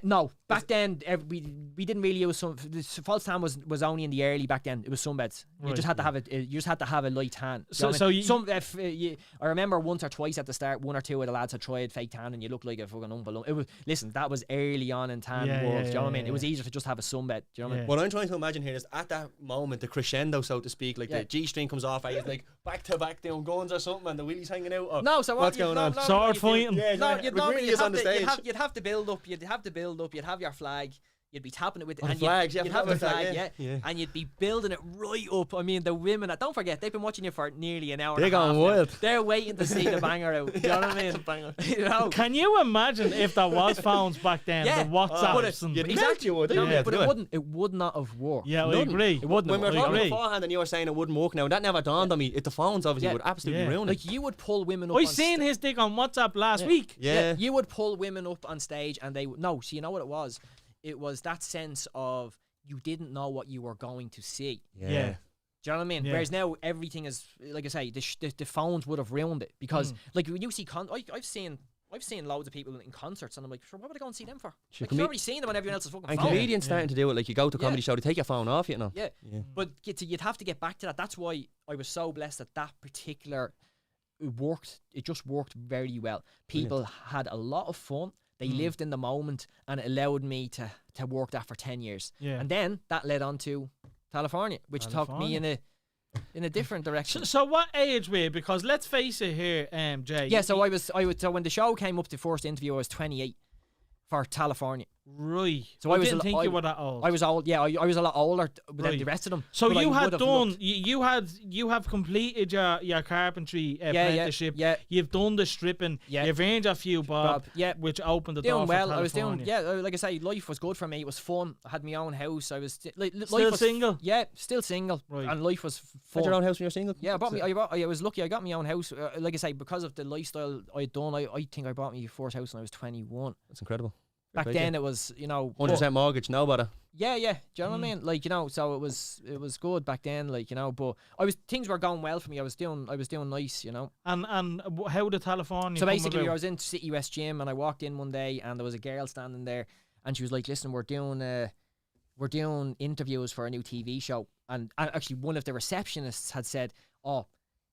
No, back then we didn't really use some. The false tan was only in the early back then. It was sunbeds. You just had to have it. You just had to have a light tan. I remember once or twice at the start, one or two of the lads had tried fake tan, and you looked like a fucking unbelong. It was that was early on in tan world. Do you know what I mean? It was easier to just have a sunbed. Do you know what I mean? What I'm trying to imagine here is at that moment, the crescendo, so to speak, like the G string comes off, he's like back to back doing guns or something, and the wheelie's hanging out. Or no, so what's going on? Sword fighting. You'd have to build up. You'd have your flag. You'd be tapping it with and flags. You'd have the flag, and you'd be building it right up. I mean, the women. Don't forget, they've been watching you for nearly an hour. They're going wild. They're waiting to see the banger out. You know what I mean? You know? Can you imagine if there was phones back then? The WhatsApps and exactly. But it wouldn't. It would not have worked. Yeah, I agree. It wouldn't. When we were talking beforehand, and you were saying it wouldn't work. Now that never dawned on me. If the phones obviously would absolutely ruin it. Like you would pull women up. I seen his dick on WhatsApp last week. Yeah, you would pull women up on stage, and they would no. So you know what it was? It was that sense of you didn't know what you were going to see. Yeah. Do you know what I mean? Yeah. Whereas now everything is, like I say, the phones would have ruined it because, like, when you see I've seen loads of people in concerts, and I'm like, sure, what would I go and see them for? Like, you've already seen them on everyone else's fucking phone. And comedians starting to do it. Like, you go to a comedy show, they take your phone off, you know. Yeah. But you'd have to get back to that. That's why I was so blessed that particular worked. It just worked very well. People had a lot of fun. They lived in the moment, and it allowed me to work that for 10 years. Yeah. And then that led on to Tallafornia, which took me in a different direction. So what age were you? Because let's face it here, Jay. Yeah, so so when the show came up, the first interview, I was 28 for Tallafornia. Right. So I didn't think you were that old. I was old. Yeah, I was a lot older than the rest of them. So you had done. You have completed your carpentry apprenticeship. Yeah. You've done the stripping. Yeah. You've earned a few bob. Yeah. Which opened the door. Well, for I was doing. Yeah, like I say, life was good for me. It was fun. I had my own house. I was still single. Yeah, still single. Right. And life was fun. Had your own house when you're single? Yeah, I was lucky. I got my own house. Like I say, because of the lifestyle I'd done, I think I bought my first house when I was 21. That's incredible. Back then it was, 100% mortgage, no bother. Yeah. Do you know what I mean? Like, so it was good back then, like, but things were going well for me. I was doing nice, And how did Tallafornia? So basically, I was in City West Gym, and I walked in one day, and there was a girl standing there, and she was like, "Listen, we're doing interviews for a new TV show," and actually one of the receptionists had said, "Oh,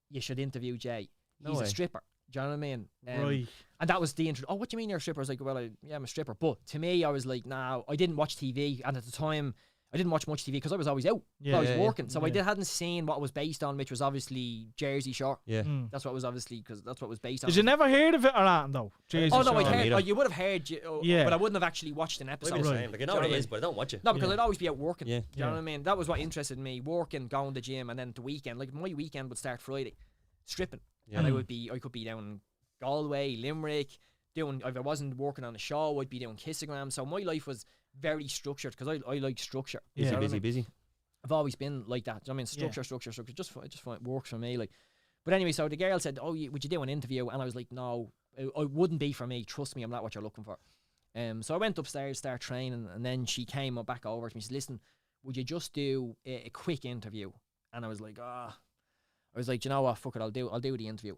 you should interview Jay. He's a stripper." Do you know what I mean? Right. And that was the intro. Oh, what do you mean you're a stripper? I was like, well, I'm a stripper. But to me, I was like, nah, I didn't watch TV. And at the time, I didn't watch much TV because I was always out. I was working. So I hadn't seen what it was based on, which was obviously Jersey Shore. Yeah. That's what it was obviously, because that's what it was based on. Did you never heard of it or that, though? Jersey Shore. No, I'd heard. You would have heard, but I wouldn't have actually watched an episode. Right. Like, I know what it is, but I don't watch it. No, because I'd always be out working. Yeah. Do you know what I mean? That was what interested me. Working, going to the gym, and then the weekend. Like, my weekend would start Friday. Stripping. Yeah. And I could be down Galway, Limerick, if I wasn't working on a show, I'd be doing kissograms. So my life was very structured because I like structure. Busy. I've always been like that. I mean, structure. Just it works for me. Like, but anyway, so the girl said, "Oh, would you do an interview?" And I was like, "No, it wouldn't be for me. Trust me, I'm not what you're looking for." So I went upstairs, started training, and then she came back over to me. She said, "Listen, would you just do a quick interview?" And I was like, you know what? Fuck it, I'll do the interview.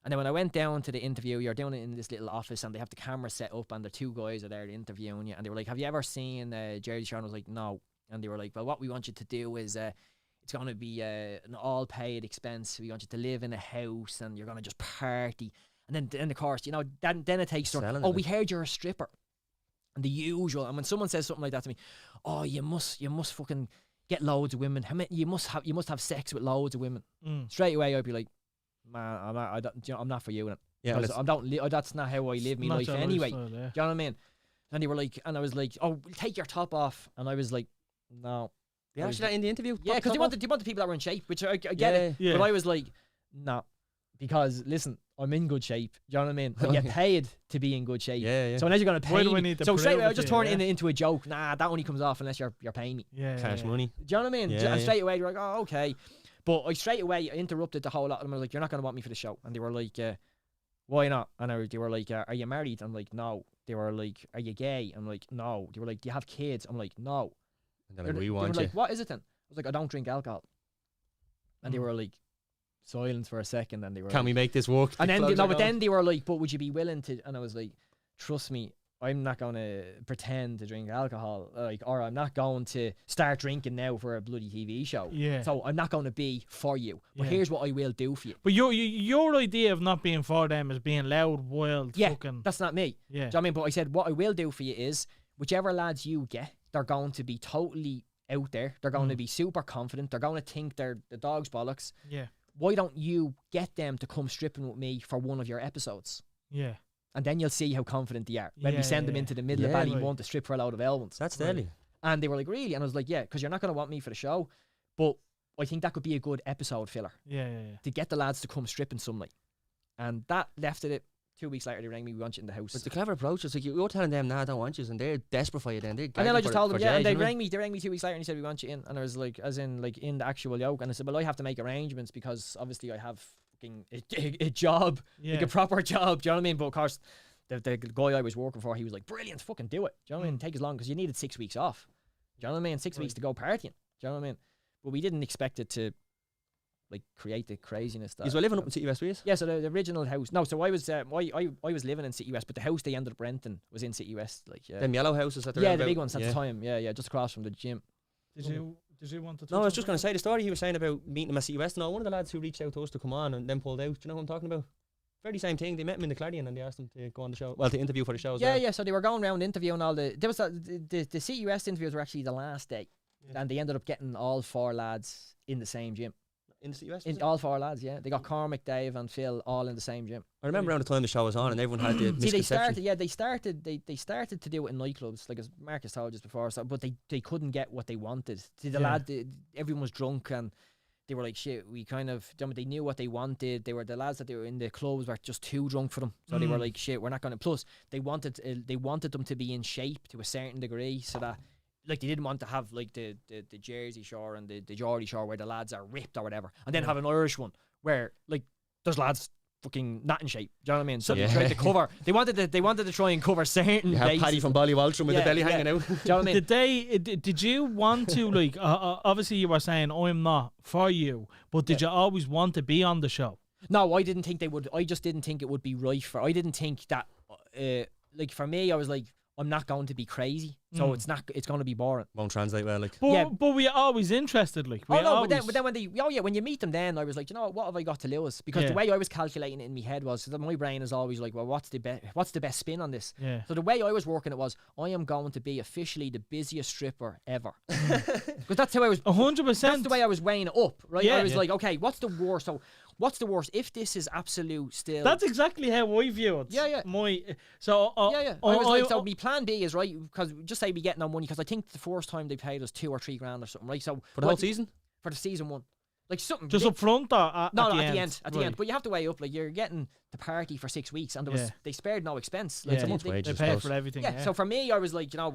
And then when I went down to the interview, you're doing it in this little office, and they have the camera set up, and the two guys are there interviewing you. And they were like, "Have you ever seen Jersey Shore?" And I was like, "No." And they were like, "Well, what we want you to do is it's going to be an all-paid expense. We want you to live in a house, and you're going to just party." And then of course, then it takes... we heard you're a stripper. And the usual. And when someone says something like that to me, "Oh, you must fucking get loads of women. You must have sex with loads of women." Straight away, I'd be like, "Man, I'm not for you." Yeah, that's not how I live my life anyway. Do you know what I mean? And they were like, and I was like, "Oh, take your top off." And I was like, "No, They asked you that in the interview? Yeah, because they wanted people that were in shape, which I get it. Yeah. But I was like, no, because listen, I'm in good shape. Do you know what I mean? I get paid to be in good shape. Yeah. So unless you're gonna pay Why do me, we need to so straight prove away I it just to you, turn it into a joke. Nah, that only comes off unless you're paying me. Yeah. Cash money. Do you know what I mean? Yeah, And straight away you're like, oh, okay. But I straight away interrupted the whole lot of them. I was like, you're not gonna want me for the show. And they were like, why not? And they were like, are you married? I'm like, no. They were like, are you gay? I'm like, no. They were like, do you have kids? I'm like, no. And they're like, we They were want you. like, what is it then? I was like, I don't drink alcohol. And they were like, silence for a second, and they were Can we make this work? and then The they, clothes no, are but gone. then they were like, but would you be willing to? And I was like, trust me, I'm not going to pretend to drink alcohol, or I'm not going to start drinking now for a bloody TV show. Yeah. So I'm not going to be for you. But Yeah. here's what I will do for you. But your idea of not being for them is being loud, wild, Yeah, fucking. that's not me. Yeah. Do you know what I mean? But I said, what I will do for you is, whichever lads you get, they're going to be totally out there. They're going to be super confident. They're going to think they're the dog's bollocks. Yeah. Why don't you get them to come stripping with me for one of your episodes? Yeah. And then you'll see how confident they are when Yeah, we send yeah, them yeah. into the middle of Yeah, Ballymun right. to strip for a load of albums. That's deadly. And they were like, really? And I was like, yeah, because you're not going to want me for the show. But I think that could be a good episode filler Yeah. to get the lads to come stripping some night. And that left it. 2 weeks later, they rang me, we want you in the house. But the clever approach is like you're telling them, nah, I don't want you, and they're desperate for you then. And then I just told them, yeah, and they rang me 2 weeks later and he said, we want you in. And I was like, as in, like, in the actual yoke. And I said, well, I have to make arrangements because obviously I have fucking a job, Yeah. like a proper job. Do you know what I mean? But of course, the guy I was working for, he was like, brilliant, fucking do it. Do you know what I mean? Take as long, because you needed 6 weeks off. Do you know what I mean? 6 weeks to go partying. Do you know what I mean? But we didn't expect it to, like, create the craziness that. You were living up in City West, were you? Yeah, so the original house. No, so I was living in City West, but the house they ended up renting was in City West. Like, Them yellow houses at the yeah, the roundabout. big ones at the time. Yeah, just across from the gym. Did you want to? No, I was just going to say the story he was saying about meeting him at City West. No, one of the lads who reached out to us to come on and then pulled out. Do you know what I'm talking about? Very same thing. They met him in the Clarion and they asked him to go on the show. Well, to interview for the show as well. Yeah. So they were going around interviewing all the. There was the City West interviews were actually the last day, and they ended up getting all 4 lads in the same gym. In the City West. was it? All 4 lads, yeah. They got Cormac, Dave, and Phil all in the same gym. I remember around the time the show was on and everyone had the See, misconception. they started to do it in nightclubs, like as Marcus told us before. So, but they couldn't get what they wanted. See, everyone was drunk and they were like, shit. We kind of, they knew what they wanted. They were the lads that they were in the clubs were just too drunk for them. So they were like, shit, we're not gonna. Plus, they wanted them to be in shape to a certain degree, so that. Like, they didn't want to have like the Jersey Shore and the Geordie Shore where the lads are ripped or whatever, and then have an Irish one where like there's lads fucking not in shape. Do you know what I mean? So they tried to cover. They wanted to try and cover certain. You have bases. Paddy from Ballywaltram with the belly hanging out. Do you know what I mean? Did you want to like? Obviously, you were saying I'm not for you, but did you always want to be on the show? No, I didn't think they would. I just didn't think it would be right for. I didn't think that. Like, for me, I was like, I'm not going to be crazy, so it's going to be boring. Won't translate well, like. But we always interested, like. But then when you meet them, then I was like, you know what have I got to lose? Because the way I was calculating it in my head was, that my brain is always like, well, what's the best spin on this? Yeah. So the way I was working it was, I am going to be officially the busiest stripper ever. Because that's how I was. 100%. That's the way I was weighing it up, right? Yeah. I was like, okay, what's the worst? So what's the worst if this is absolute still? That's exactly how I view it. Yeah. So I was like, so my plan B is right, because just say we get no money, because I think the first time they paid us 2 or 3 grand or something, right? So For the whole season? for the season 1, like something just up front or at no, the at end? the end. But you have to weigh up, like, you're getting the party for 6 weeks, and they spared no expense. Like, Yeah. so Month's they- wages, They I pay suppose. for everything. yeah. So for me, I was like, I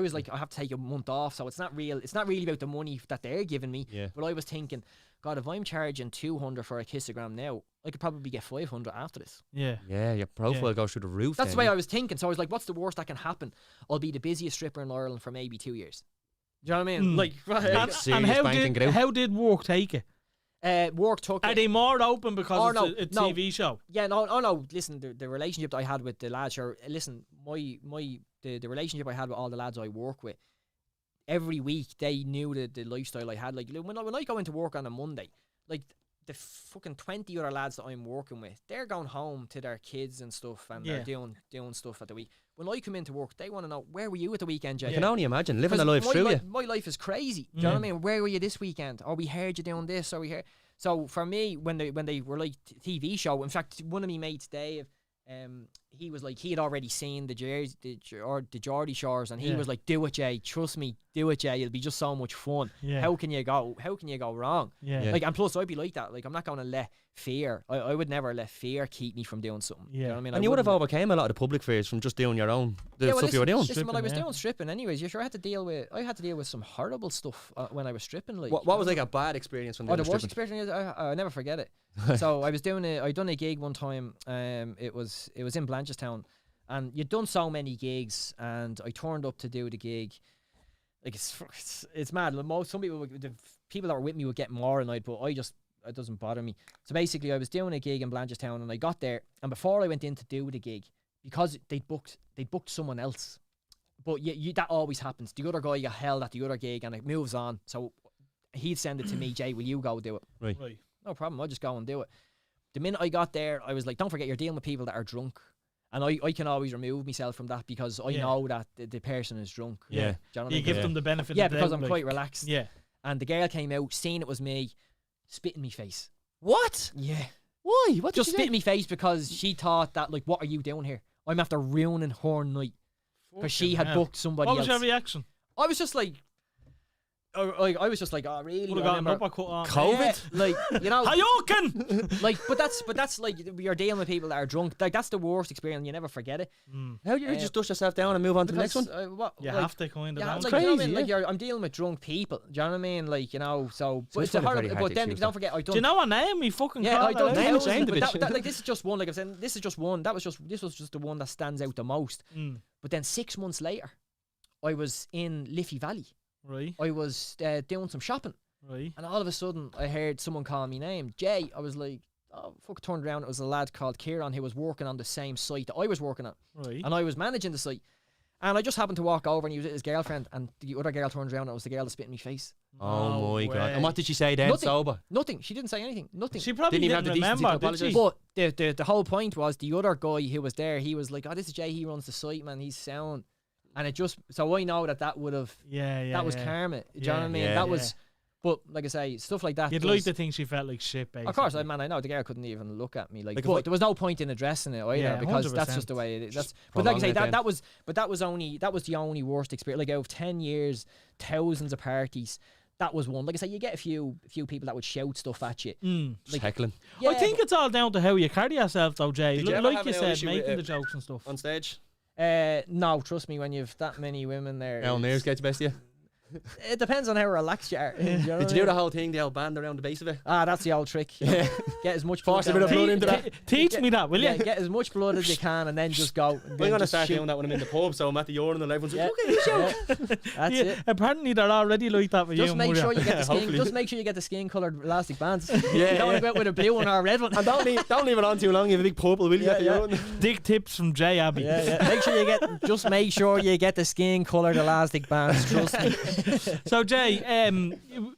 was like, I have to take a month off, so it's not real. It's not really about the money that they're giving me. Yeah. But I was thinking, God, if I'm charging 200 for a kissogram now, I could probably get 500 after this. yeah. Yeah, your profile goes through the roof. That's then, the way yeah. I was thinking. So I was like, what's the worst that can happen? I'll be the busiest stripper in Ireland for maybe 2 years. Do you know what I mean? Like, And Serious banking get out. how did work take it? work took Are it. they more open because Oh, it's no, a TV show? Yeah, no. Listen, the relationship that I had with the lads, the relationship I had with all the lads I work with, every week they knew the lifestyle I had. Like, when I go into work on a Monday, like, the fucking 20 other lads that I'm working with, they're going home to their kids and stuff, and they're doing stuff at the week. When I come into work, they want to know, where were you at the weekend, Jay? I can only imagine living the 'Cause life through you. my life is crazy. Do you know what I mean? Where were you this weekend? Or we heard you doing this, or we heard. So for me, when they were like TV show, in fact, one of my mates, Dave, he was like, he had already seen the Geordie Shores, and he was like, do it, Jay, trust me, do it, Jay, it'll be just so much fun. How can you go wrong? Like, and plus I'd be like that, like, I'm not going to let fear, I would never let fear keep me from doing something. You know what I mean? And you would have overcame a lot of the public fears from just doing your own stuff you were doing. Listen, when I was doing stripping anyways, I had to deal with some horrible stuff when I was stripping. Like, what was like a bad experience when the worst experience? I never forget it. So I was I'd done a gig one time. It was in Blanchardstown, and you'd done so many gigs, and I turned up to do the gig. Like, it's mad. Some people, the people that were with me would get more annoyed, but it doesn't bother me. So basically, I was doing a gig in Blanchardstown, and I got there, and before I went in to do the gig, because they'd booked someone else. But that always happens. The other guy got held at the other gig, and it moves on. So he'd send it to me, Jay, will you go do it? Right. No problem, I'll just go and do it. The minute I got there, I was like, don't forget, you're dealing with people that are drunk. And I can always remove myself from that because I know that the person is drunk. Yeah. Do you know what I mean? give them the benefit of the doubt. Yeah, because I'm quite relaxed. Yeah. And the girl came out, seeing it was me, spit in me face. What? Yeah. Why? What? Just spit in me face because she thought that, like, what are you doing here? I'm after ruining her night. Because she had booked somebody else. What was your reaction? I was just like, I was just like, oh really? Would have got an uppercut on COVID? Yeah, like, you know, Hayoken! like, but that's like, you're dealing with people that are drunk. Like, that's the worst experience. You never forget it. How do you just dust yourself down and move on to the next one? You have to kind of. Yeah, don't like, you? you know what I mean? Like, I'm dealing with drunk people. Do you know what I mean? Like, you know, so but it's hard. But then don't forget, I done. Do you know what name? We fucking I done name thousands, the but bitch. like, this is just one. Like I'm saying, this is just one. This was just the one that stands out the most. But then 6 months later, I was in Liffey Valley. Right. I was doing some shopping. Right. And all of a sudden, I heard someone call me name, Jay. I was like, oh, fuck, turned around. It was a lad called Kieran who was working on the same site that I was working on. Right. And I was managing the site. And I just happened to walk over, and he was with his girlfriend, and the other girl turned around, and it was the girl that spit in my face. Oh my God. And what did she say then? Nothing. Sober? Nothing. She didn't say anything. Nothing. She probably Didn't even have the decency to remember, did she? apologise. But the whole point was the other guy who was there, he was like, oh, this is Jay, he runs the site, man, he's sound. And it just, so I know that would have, that was karma. Do you know what I mean? That was, but like I say, stuff like that. You'd like to think she felt like shit, basically. Of course, I know the girl couldn't even look at me like but there was no point in addressing it either because 100%. that's just the way it is. But like I say, that was the only worst experience. Like, out of 10 years, thousands of parties, that was one. Like I say, you get a few people that would shout stuff at you. Like, heckling. I think it's all down to how you carry yourself, though, Jay. Did you ever Like have you an said, issue making with, the jokes and stuff. On stage? No, trust me, when you've that many women there, El Nair's gets best of you. it depends on how relaxed you are. You know what Did I you do mean? the whole thing, the old band around the base of it? Ah, that's the old trick. Yeah. Get as much Force a blood bit of down blood there. into that. Teach me that, will you? Yeah, get as much blood as you can, and then just go. I'm going to start doing that when I'm in the pub, so I'm at the urinal and everyone's like, look at you. That's it. Apparently, they're already like that with Just you. make sure you get the skin. Hopefully. Just make sure you get the skin-coloured elastic bands. Yeah, You don't want to go out with a blue one or a red one. And don't leave it on too long. You have a big purple, will you? At the urinal? Dig tips from Jay Abbey. Make sure make sure you get the skin-coloured elastic bands. Trust me. So, Jay,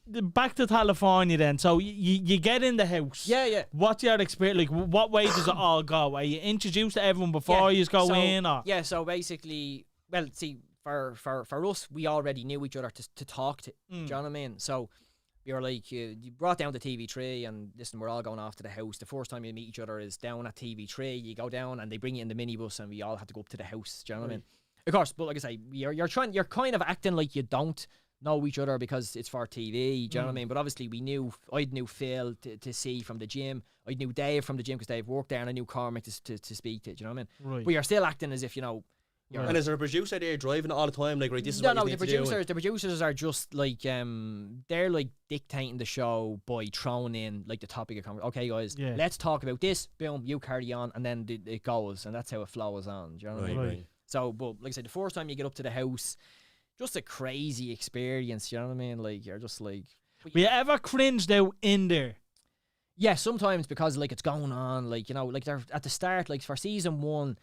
back to Tallafornia then. So you get in the house. Yeah. What's your experience? Like, what way does it all go? Are you introduced to everyone before you go in? Or? Yeah, so basically, well, see, for us, we already knew each other to talk to. Do you know what I mean? So you're like, you brought down the TV3, and listen, we're all going off to the house. The first time you meet each other is down at TV3. You go down, and they bring you in the minibus, and we all have to go up to the house. Do you know what I mean? Of course, but like I say, you're kind of acting like you don't know each other because it's for TV, do you know what I mean? But obviously I knew Phil to see from the gym, I knew Dave from the gym because Dave worked there, and I knew Cormac to speak to, do you know what I mean? Right. But you're still acting as if, you know, And is there a producer there driving it all the time? Like, right, this is no, what no, you the need to do? producers are just like, they're like dictating the show by throwing in like the topic of conversation. Okay, guys, let's talk about this. Boom, you carry on, and then it goes, and that's how it flows on. Do you know what I mean? Right. So, but like I said, the first time you get up to the house, just a crazy experience. You know what I mean? Like, you're just like. Were you ever cringed out in there? Yeah, sometimes because like it's going on, like, you know, like they're at the start, like for season 1.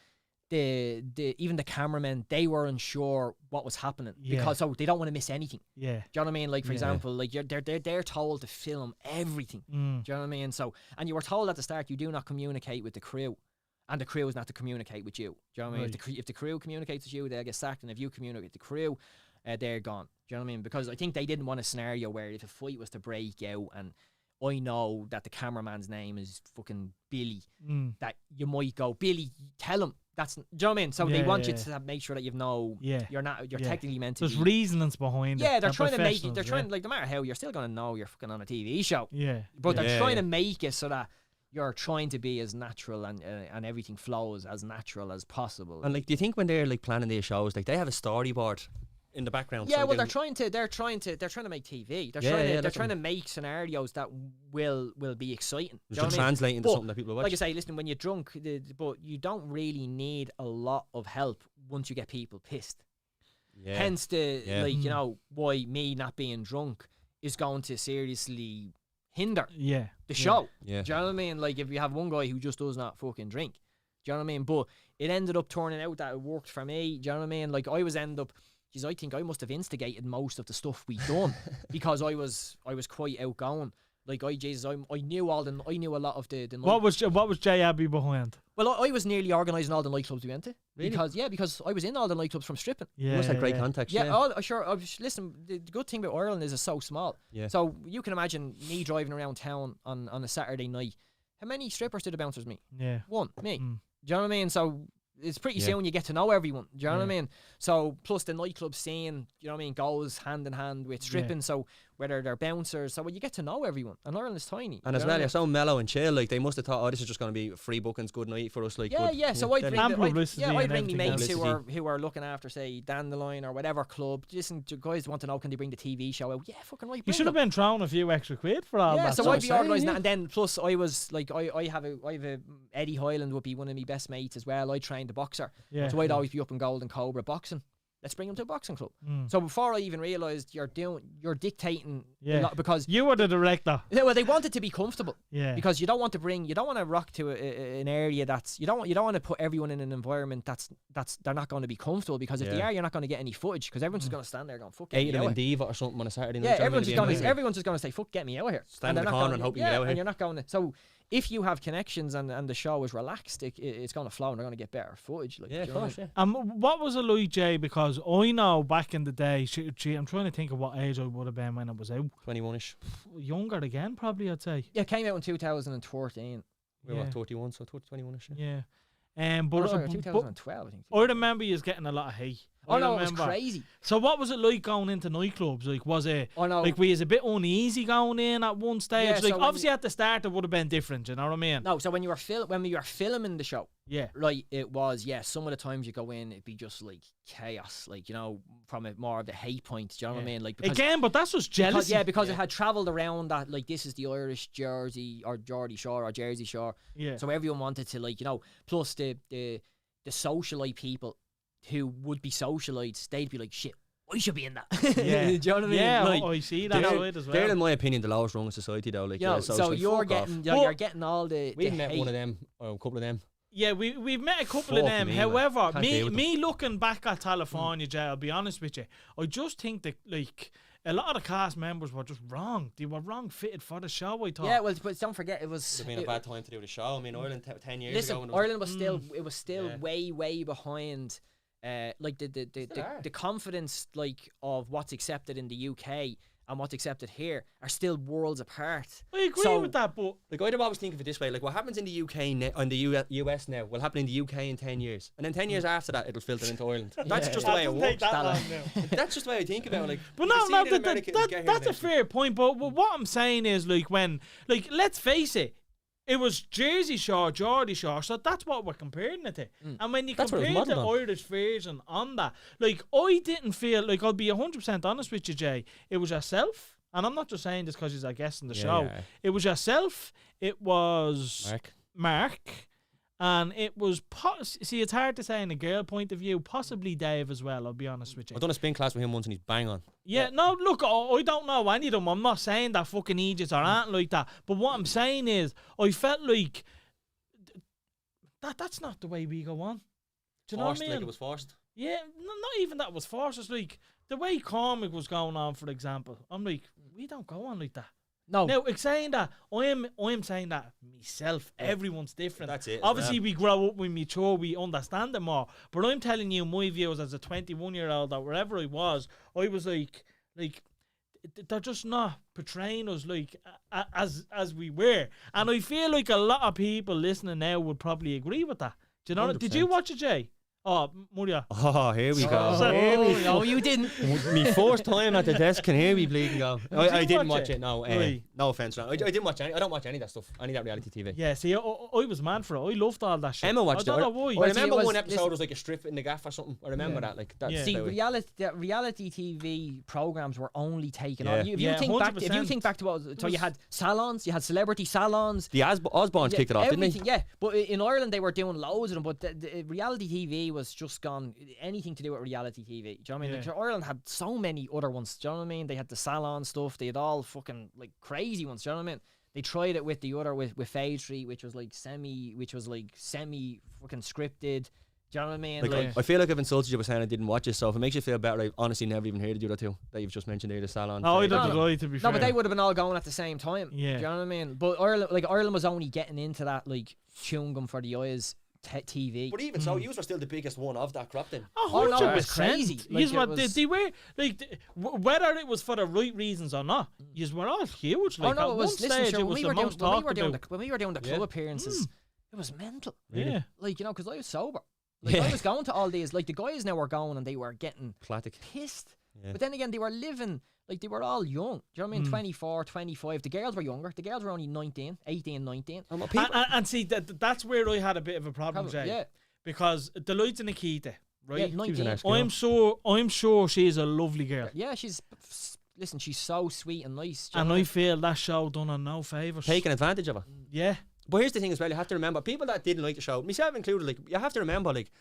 Even the cameramen, they were unsure what was happening because so they don't want to miss anything. Yeah, do you know what I mean? Like, for example, like they're told to film everything. Do you know what I mean? So, and you were told at the start you do not communicate with the crew, and the crew is not to communicate with you. Do you know what I mean? If the crew communicates with you, they'll get sacked, and if you communicate with the crew, they're gone. Do you know what I mean? Because I think they didn't want a scenario where if a fight was to break out and I know that the cameraman's name is fucking Billy, that you might go, Billy, tell him. That's, do you know what I mean? So they want you to make sure that you're technically meant to There's be. reasonings behind it. Yeah, they're trying to make it. They're trying, like, no matter how, you're still going to know you're fucking on a TV show. Yeah. But they're trying to make it so that you're trying to be as natural and everything flows as natural as possible. And like, do you think when they're like planning these shows, like they have a storyboard in the background? Yeah, so well, they're trying to make TV. They're trying to make scenarios that will be exciting. Just translate into something that people watch. Like I say, listen, when you're drunk, but you don't really need a lot of help once you get people pissed. Yeah. Hence why me not being drunk is going to seriously hinder the show. Yeah. Do you know what I mean? Like, if you have one guy who just does not fucking drink, do you know what I mean? But it ended up turning out that it worked for me. Do you know what I mean? Like, I think I must have instigated most of the stuff we done because I was quite outgoing. Like, I knew a lot of the what was Jay Abbey behind? Well, I was nearly organising all the nightclubs we went to. Really? Because I was in all the nightclubs from stripping. Yeah, you must have great contacts. Listen, the good thing about Ireland is it's so small. Yeah. So you can imagine me driving around town on a Saturday night. How many strippers did the bouncers meet? Yeah. One, me. Do you know what I mean? So it's pretty soon you get to know everyone. Do you know what I mean? So plus the nightclub scene, you know what I mean, goes hand in hand with stripping. So whether they're bouncers, so you get to know everyone. And Ireland is tiny. And as well, you're so mellow and chill. Like, they must have thought, oh, this is just going to be free bookings, good night for us. Like, So I'd bring me mates else. who are looking after, say, Dandelion or whatever club. Listen, guys want to know, can they bring the TV show out? Yeah, fucking right. You should have been throwing a few extra quid for all that. Yeah, so I'd be organising that. And then plus I was like, I have a Eddie Hyland would be one of my best mates as well. I trained a boxer. Yeah. So I'd always be up in Golden Cobra boxing. Let's bring him to a boxing club. So before I even realised you're dictating a lot, because you were the director. Yeah, well, they wanted to be comfortable. Yeah. Because you don't want to rock to an area that's you don't want to put everyone in an environment that's they're not going to be comfortable, because if they are, you're not going to get any footage, because everyone's just going to stand there going, fuck, eight of them in Diva or something on a Saturday night. Yeah, everyone's just going to say, fuck, get me out of here. Stand in the corner and hope you get out of here. And you're not going to. So if you have connections and the show is relaxed, it's going to flow and they're going to get better footage. Like, of course, yeah. What was it like, Jay? Because I know back in the day, I'm trying to think of what age I would have been when it was out. 21-ish. Younger again, probably, I'd say. Yeah, it came out in 2013. We were 31, so 21-ish. Yeah. But 2012, I think. I remember you was getting a lot of hate. Oh no, it was crazy. So what was it like going into nightclubs? Like, was it like, were you a bit uneasy going in at one stage? Yeah, like, so obviously at the start it would have been different, you know what I mean? No, so when we were filming the show, right, it was, some of the times you go in, it'd be just like chaos, like, you know, from more of the hate point, do you know what I mean? Like, again, but that's just jealousy. Because it had travelled around that, like, this is the Irish Jersey or Geordie Shore or Jersey Shore. Yeah. So everyone wanted to, like, you know, plus the socialite people who would be socialites, they'd be like, shit, I should be in that. Yeah. Do you know what I mean? Yeah, like, I see that side as well. They're, in my opinion, the lowest rung of society, though. Like, so you're getting all the We've the met hate. one of them, or a couple of them. Yeah, we've met a couple of them. However, me looking back at Tallafornia, Jay, I'll be honest with you, I just think that, like, a lot of the cast members were just wrong. They were wrong fitted for the show, I thought. Yeah, well, but don't forget, it was... It's been a bad time to do the show. I mean, Ireland 10 years ago... Ireland was still way, way behind... like the confidence, like, of what's accepted in the UK and what's accepted here are still worlds apart. I agree with that, but like, I'd always think of it this way: like, what happens in the UK and the US now will happen in the UK in 10 years, and then 10 years after that, it'll filter into Ireland. That's just the way it works. That's just the way I think about it. Like, but that's a fair point. But what I'm saying is, like, when, like, let's face it. It was Jersey Shore, Geordie Shore, so that's what we're comparing it to. And when you compare the Irish version on that, like, I didn't feel, like, I'll be 100% honest with you, Jay, it was yourself, and I'm not just saying this because you're a guest in the show. Yeah. It was yourself, it was Mark, and it was, see, it's hard to say in a girl point of view, possibly Dave as well, I'll be honest with you. I've done a spin class with him once and he's bang on. Yeah, no, look, I don't know any of them. I'm not saying that fucking idiots or anything like that. But what I'm saying is, I felt like that's not the way we go on. Do you know what I mean? Like it was forced? Yeah, not even that was forced. It's like the way Cormac was going on, for example. I'm like, we don't go on like that. No. Now, it's saying that, I'm saying that myself, everyone's different. That's it. Obviously, we grow up, we mature, we understand it more. But I'm telling you, my views as a 21-year-old or wherever I was like they're just not portraying us like as we were. And I feel like a lot of people listening now would probably agree with that. Do you know? 100%. Did you watch it, Jay? Oh, Muria. Oh, here we go. Oh, no, you didn't. Me first time at the desk can hear me bleeding go. I didn't watch it. No, Right. no offense. I didn't watch any. I don't watch any of that stuff. Any of that reality TV. Yeah, see, I was mad for it. I loved all that shit. Emma watched I it. don't know why. I remember it was- one episode listen- was like a strip in the gaff or something. I remember that. Like that's Yeah. See, about it. reality TV programs were only taken Yeah. on. If you Yeah, think back, 100%. to what, so you had salons, you had celebrity salons. The Osbournes kicked it off, didn't everything, they? Yeah, but in Ireland they were doing loads of them. But the reality TV was just gone. Anything to do with reality TV. Do you know what I mean? Yeah. Like, Ireland had so many other ones. Do you know what I mean? They had the salon stuff. They had all fucking like crazy ones. Do you know what I mean? They tried it with the other with Fade Street, which was like semi fucking scripted. Do you know what I mean? Like, I feel like I've insulted you by saying I didn't watch it, so if it makes you feel better, I honestly never even heard of the other two that you've just mentioned there, the salon. Oh, I Fade. don't know, to be fair. No, but they would have been all going at the same time. Yeah. Do you know what I mean? But Ireland was only getting into that like chewing gum for the eyes TV. But even so, you were still the biggest one of that crop then. Oh, no, it was 100%. crazy. Like, Yous it were, was- they were like whether it was for the right reasons or not. Yous were all huge. Like, oh no, at it was. one Listen, stage, sure, it when was we the were doing most when we talked were doing about. when we were doing the club appearances, it was mental. Yeah. Like, you know, because I was sober. Like, I was going to all these. Like, the guys now were going and they were getting Classic. pissed. Yeah. But then again, they were living. Like, they were all young. Do you know what I mean? 24, 25. The girls were younger. The girls were only 19, 18, 19. And see, that's where I had a bit of a problem, Jay. Yeah. Because Deloitte and Nikita, right? Yeah, 19. I'm sure she's a lovely girl. Yeah, listen, she's so sweet and nice. And I feel that show done her no favours. Taking advantage of her. Yeah. But here's the thing as well, you have to remember, people that didn't like the show, myself included, like, you have to remember, like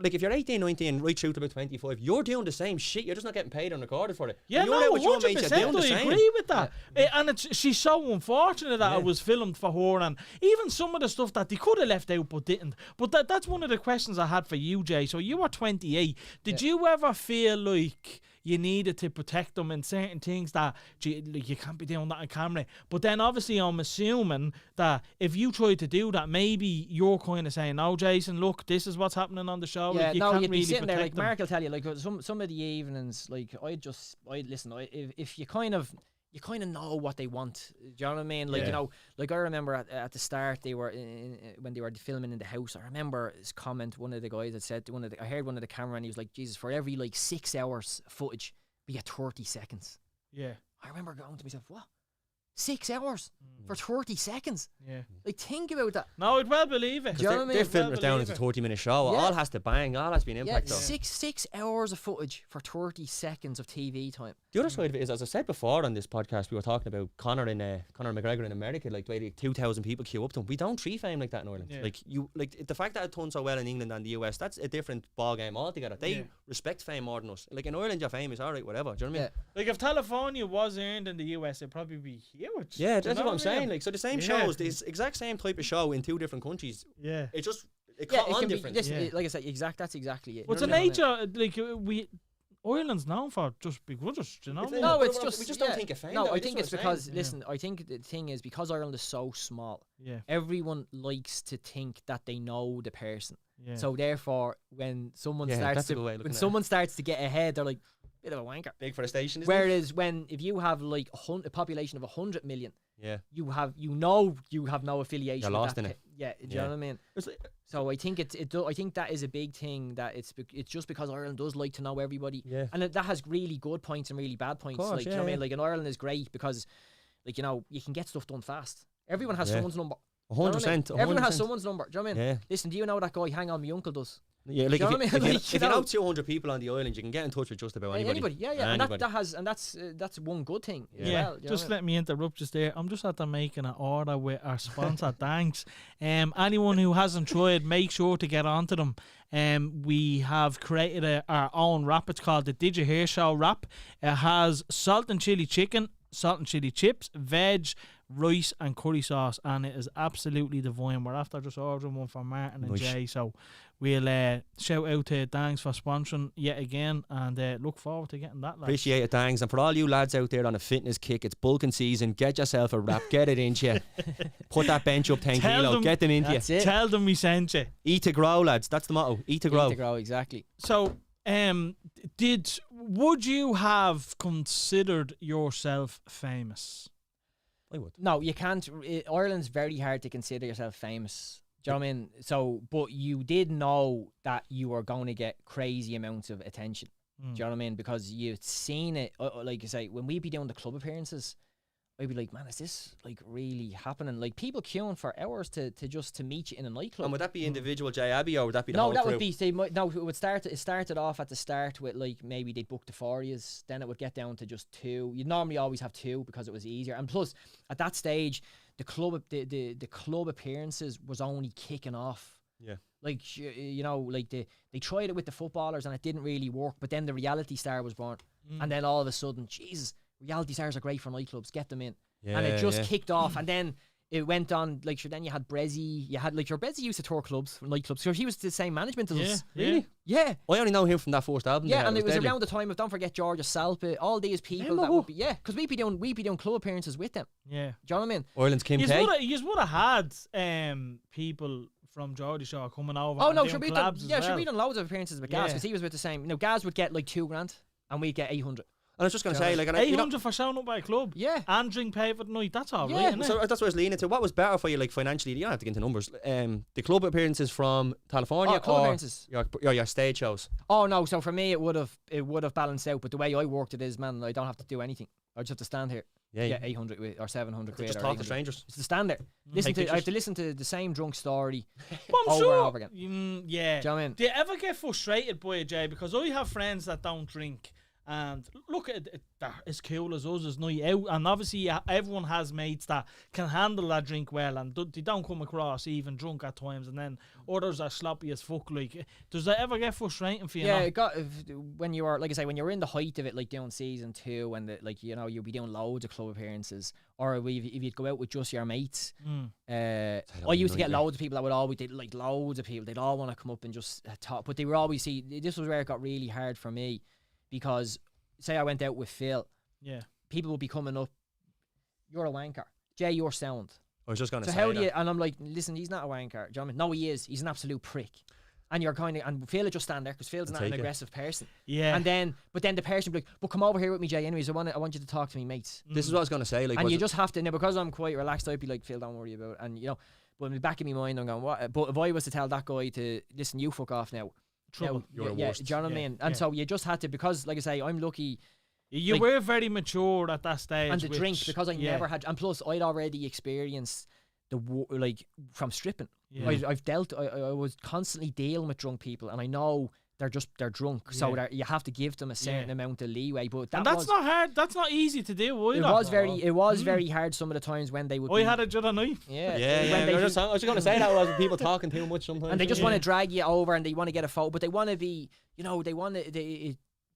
if you're 18, 19, right through to about 25, you're doing the same shit, you're just not getting paid and recorded for it. Yeah, and you're no, out with your 100%. mates, you're doing the I same. agree with that. And she's so unfortunate that it was filmed for her, and even some of the stuff that they could have left out but didn't. But that's one of the questions I had for you, Jay. So you were 28. Did you ever feel like you needed to protect them in certain things that like, you can't be doing that on camera? But then obviously I'm assuming that if you tried to do that, maybe you're kind of saying, "No, Jason, look, this is what's happening on the show." Yeah, like, you no, can't you'd be really sitting there like protect them. Mark will tell you, like some of the evenings, like if you kind of know what they want. Do you know what I mean? Like, you know, like I remember at the start they were when they were filming in the house. I remember his comment. One of the guys had said I heard one of the camera and he was like, "Jesus, for every like 6 hours footage, we get 30 seconds." Yeah. I remember going to myself, "What? 6 hours for 30 seconds?" Yeah. Like, think about that. No, I'd well believe it. Do you know what I mean? They're filming it down believe as a it. 30-minute show. Yeah. All has to bang, all has to be an Yeah, impact. though. six hours of footage for 30 seconds of TV time. The other side of it is, as I said before on this podcast, we were talking about Conor McGregor in America, like 2,000 people queue up to him. We don't tree fame like that in Ireland. Yeah. Like the fact that it's done so well in England and the US, that's a different ball game altogether. They respect fame more than us. Like in Ireland, you're famous, all right, whatever. Do you know what I mean? Like if Tallafornia was earned in the US, it'd probably be huge. Yeah, Do you that's know what I'm I saying. mean? Like, so the same Yeah. shows, this exact same type of show in two different countries. Yeah. It just it Yeah, caught it on can be, different. listen, like I said, that's exactly it. What's You the know what I mean? nature? Like Ireland's known for just begrudges. Do you know? It's what I not- mean? No, it's we just just yeah. don't think of fame. No, though, I that's think what it's I'm because saying. listen. I think the thing is because Ireland is so small. Yeah. Everyone likes to think that they know the person. Yeah. So therefore, when someone Yeah, starts that's a to good way of looking when at it. someone starts to get ahead, they're like bit of a wanker. Big for the station, isn't it? Whereas when if you have like a population of 100 million, Yeah. you have no affiliation. You're with lost that in it. Yeah, do you know what I mean? It's like- So I think I think that is a big thing that it's just because Ireland does like to know everybody. Yeah. And that has really good points and really bad points. course, Like, you know yeah, what I mean? yeah. Like in Ireland is great because, like, you know, you can get stuff done fast. Everyone has Yeah. someone's number. Do you know what I mean? 100%. Everyone has someone's number. Do you know what I mean? Yeah. Listen, do you know that guy? Hang on, my uncle does. Yeah, like Do you know if what I mean? Like, if you you know know- 200 people on the island, you can get in touch with just about anybody. Yeah. And Anybody. that's one good thing. as Yeah, well, do you know just what I mean? let me interrupt just there. I'm just after making an order with our sponsor, Thanks. Anyone who hasn't tried, make sure to get onto them. We have created our own wrap. It's called the DYHS Show wrap. It has salt and chili chicken, salt and chili chips, veg, rice and curry sauce, and it is absolutely divine. We're after just ordering one for Martin and Nice. Jay, so we'll shout out to Thanks for sponsoring yet again, and look forward to getting that, lads. Appreciate it, thanks. And for all you lads out there on a fitness kick, it's bulking season. Get yourself a wrap, get it into you. Put that bench up 10 Tell kilo, them- get them into you. That's it. Tell them we sent you. Eat to grow, lads. That's the motto. Eat to grow. Eat to grow, exactly. So, would you have considered yourself famous? I would. No, you can't. Ireland's very hard to consider yourself famous. Do you know what I mean? So, but you did know that you were going to get crazy amounts of attention. Do you know what I mean? Because you've seen it, like you say, when we be doing the club appearances, I'd be like, man, is this like really happening? Like people queuing for hours to meet you in a nightclub. And would that be individual Jay Abbey, or would that be the No, whole that crew? would be it started off at the start with like maybe they booked the 40s, then it would get down to just 2. You'd normally always have 2 because it was easier. And plus at that stage the club appearances was only kicking off. Yeah. Like you know, like they tried it with the footballers and it didn't really work, but then the reality star was born. And then all of a sudden, Jesus, reality stars are great for nightclubs, get them in. Yeah, And it just kicked off, and then it went on. Like, sure, then you had Brezzy. You had like your Brezzy used to tour clubs, nightclubs. So he was the same management as us. Really? Yeah. I only know him from that first album. Yeah, and it was around the time of, don't forget Georgia Salpa, all these people that would be, because we'd be doing club appearances with them. Yeah. Do you know what I mean? Ireland's Kim K. You would have had people from Geordie Shaw coming over. Oh and no, doing sure we collabs as well. we done loads of appearances with Gaz, because he was with the same. You know, Gaz would get like $2,000 and we'd get 800. And I was just going to say, like, and 800 for showing up by a club. Yeah. And drink pay for the night. That's all right, Yeah. isn't it? So that's what I was leaning to. What was better for you, like financially? You don't have to get into numbers. The club appearances from Tallafornia, club or appearances. your stage shows. Oh no, so for me it would have balanced out. But the way I worked it is, man, I don't have to do anything. I just have to stand here. Yeah, Get 800 or 700 quid. just or talk 800. to strangers. Just to stand there. Take I have to listen to the same drunk story Well, I'm over sure. and over again. Yeah. Do you know what I mean? Do you ever get frustrated by it, Jay? Because I have friends that don't drink. And look at it, they're as cool as us as night out, and obviously everyone has mates that can handle that drink well, and they don't come across even drunk at times, and then others are sloppy as fuck. Like, does that ever get frustrating for you? Yeah, it got when you were, like I say, when you're in the height of it, like doing season 2, and you'll be doing loads of club appearances, or if you'd go out with just your mates. I used to get loads of people that would always, loads of people, they'd all want to come up and just talk, but they were always, this was where it got really hard for me. Because, say I went out with Phil, people would be coming up, you're a wanker. Jay, you're sound. I was just going to say So how do that. you, and I'm like, listen, he's not a wanker. Do you know what I mean? No, he is. He's an absolute prick. And you're kind of, and Phil would just stand there because Phil's not an aggressive person. Yeah. And then, but then the person would be like, but come over here with me, Jay, anyways, I want you to talk to me, mates. This is what I was going to say. Like, And you just have to, now because I'm quite relaxed, I'd be like, Phil, don't worry about it. And, you know, but in the back of my mind, I'm going, what? But if I was to tell that guy to, listen, you fuck off now. Trouble. You're the yeah, worst. do you know what I mean? And so you just had to, because like I say, I'm lucky. You were very mature at that stage. And the drink, because I never had, and plus I'd already experienced from stripping. Yeah. I was constantly dealing with drunk people, and I know they're drunk, so you have to give them a certain amount of leeway. But that's not hard. That's not easy to do either. It was very hard some of the times when they would. I had it the other night. Yeah. I was just going to say that was people talking too much sometimes. And they just want to drag you over, and they want to get a photo, but they want to be,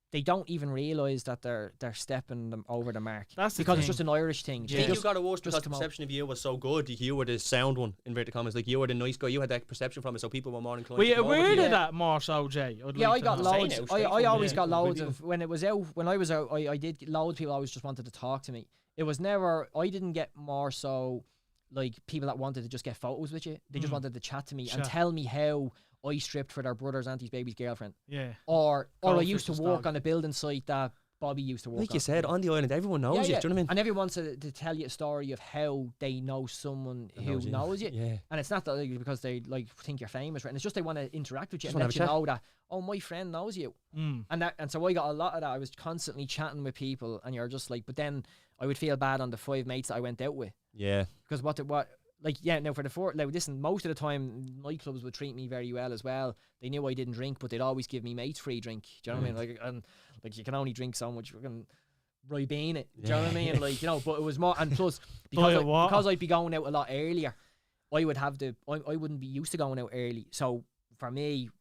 they don't even realise that they're stepping them over the mark. That's the because thing. it's just an Irish thing. I think you got a worse because the perception of you was so good. You were the sound one, inverted commas. Like, you were the nice guy. You had that perception from it, so people were more inclined. Were you to come over aware to you. of that more so, Jay? I got loads. I always got loads video. of, when it was out, when I was out, I did get loads of people always just wanted to talk to me. It was never, I didn't get more so like people that wanted to just get photos with you. They just wanted to chat to me and tell me how I stripped for their brother's auntie's baby's girlfriend. Yeah. Or I Goldfish used to and work stag. on a building site that Bobby used to work on. Like you said, on the island, everyone knows you. Do you know what I mean? And everyone wants to tell you a story of how they know someone who knows you. Yeah. And it's not that because they think you're famous, right? And it's just they want to interact with you Just and wanna let you have a know that, oh, my friend knows you. And so I got a lot of that. I was constantly chatting with people, and you're just like, but then I would feel bad on the 5 mates that I went out with. Yeah. Because now for the 4, listen, most of the time nightclubs would treat me very well as well. They knew I didn't drink, but they'd always give me mates free drink. Do you know what I mean? Like you can only drink so much fucking Ribena. Do you know what I mean? Like, you know, but it was more, and plus because I'd be going out a lot earlier, I wouldn't be used to going out early. So for me,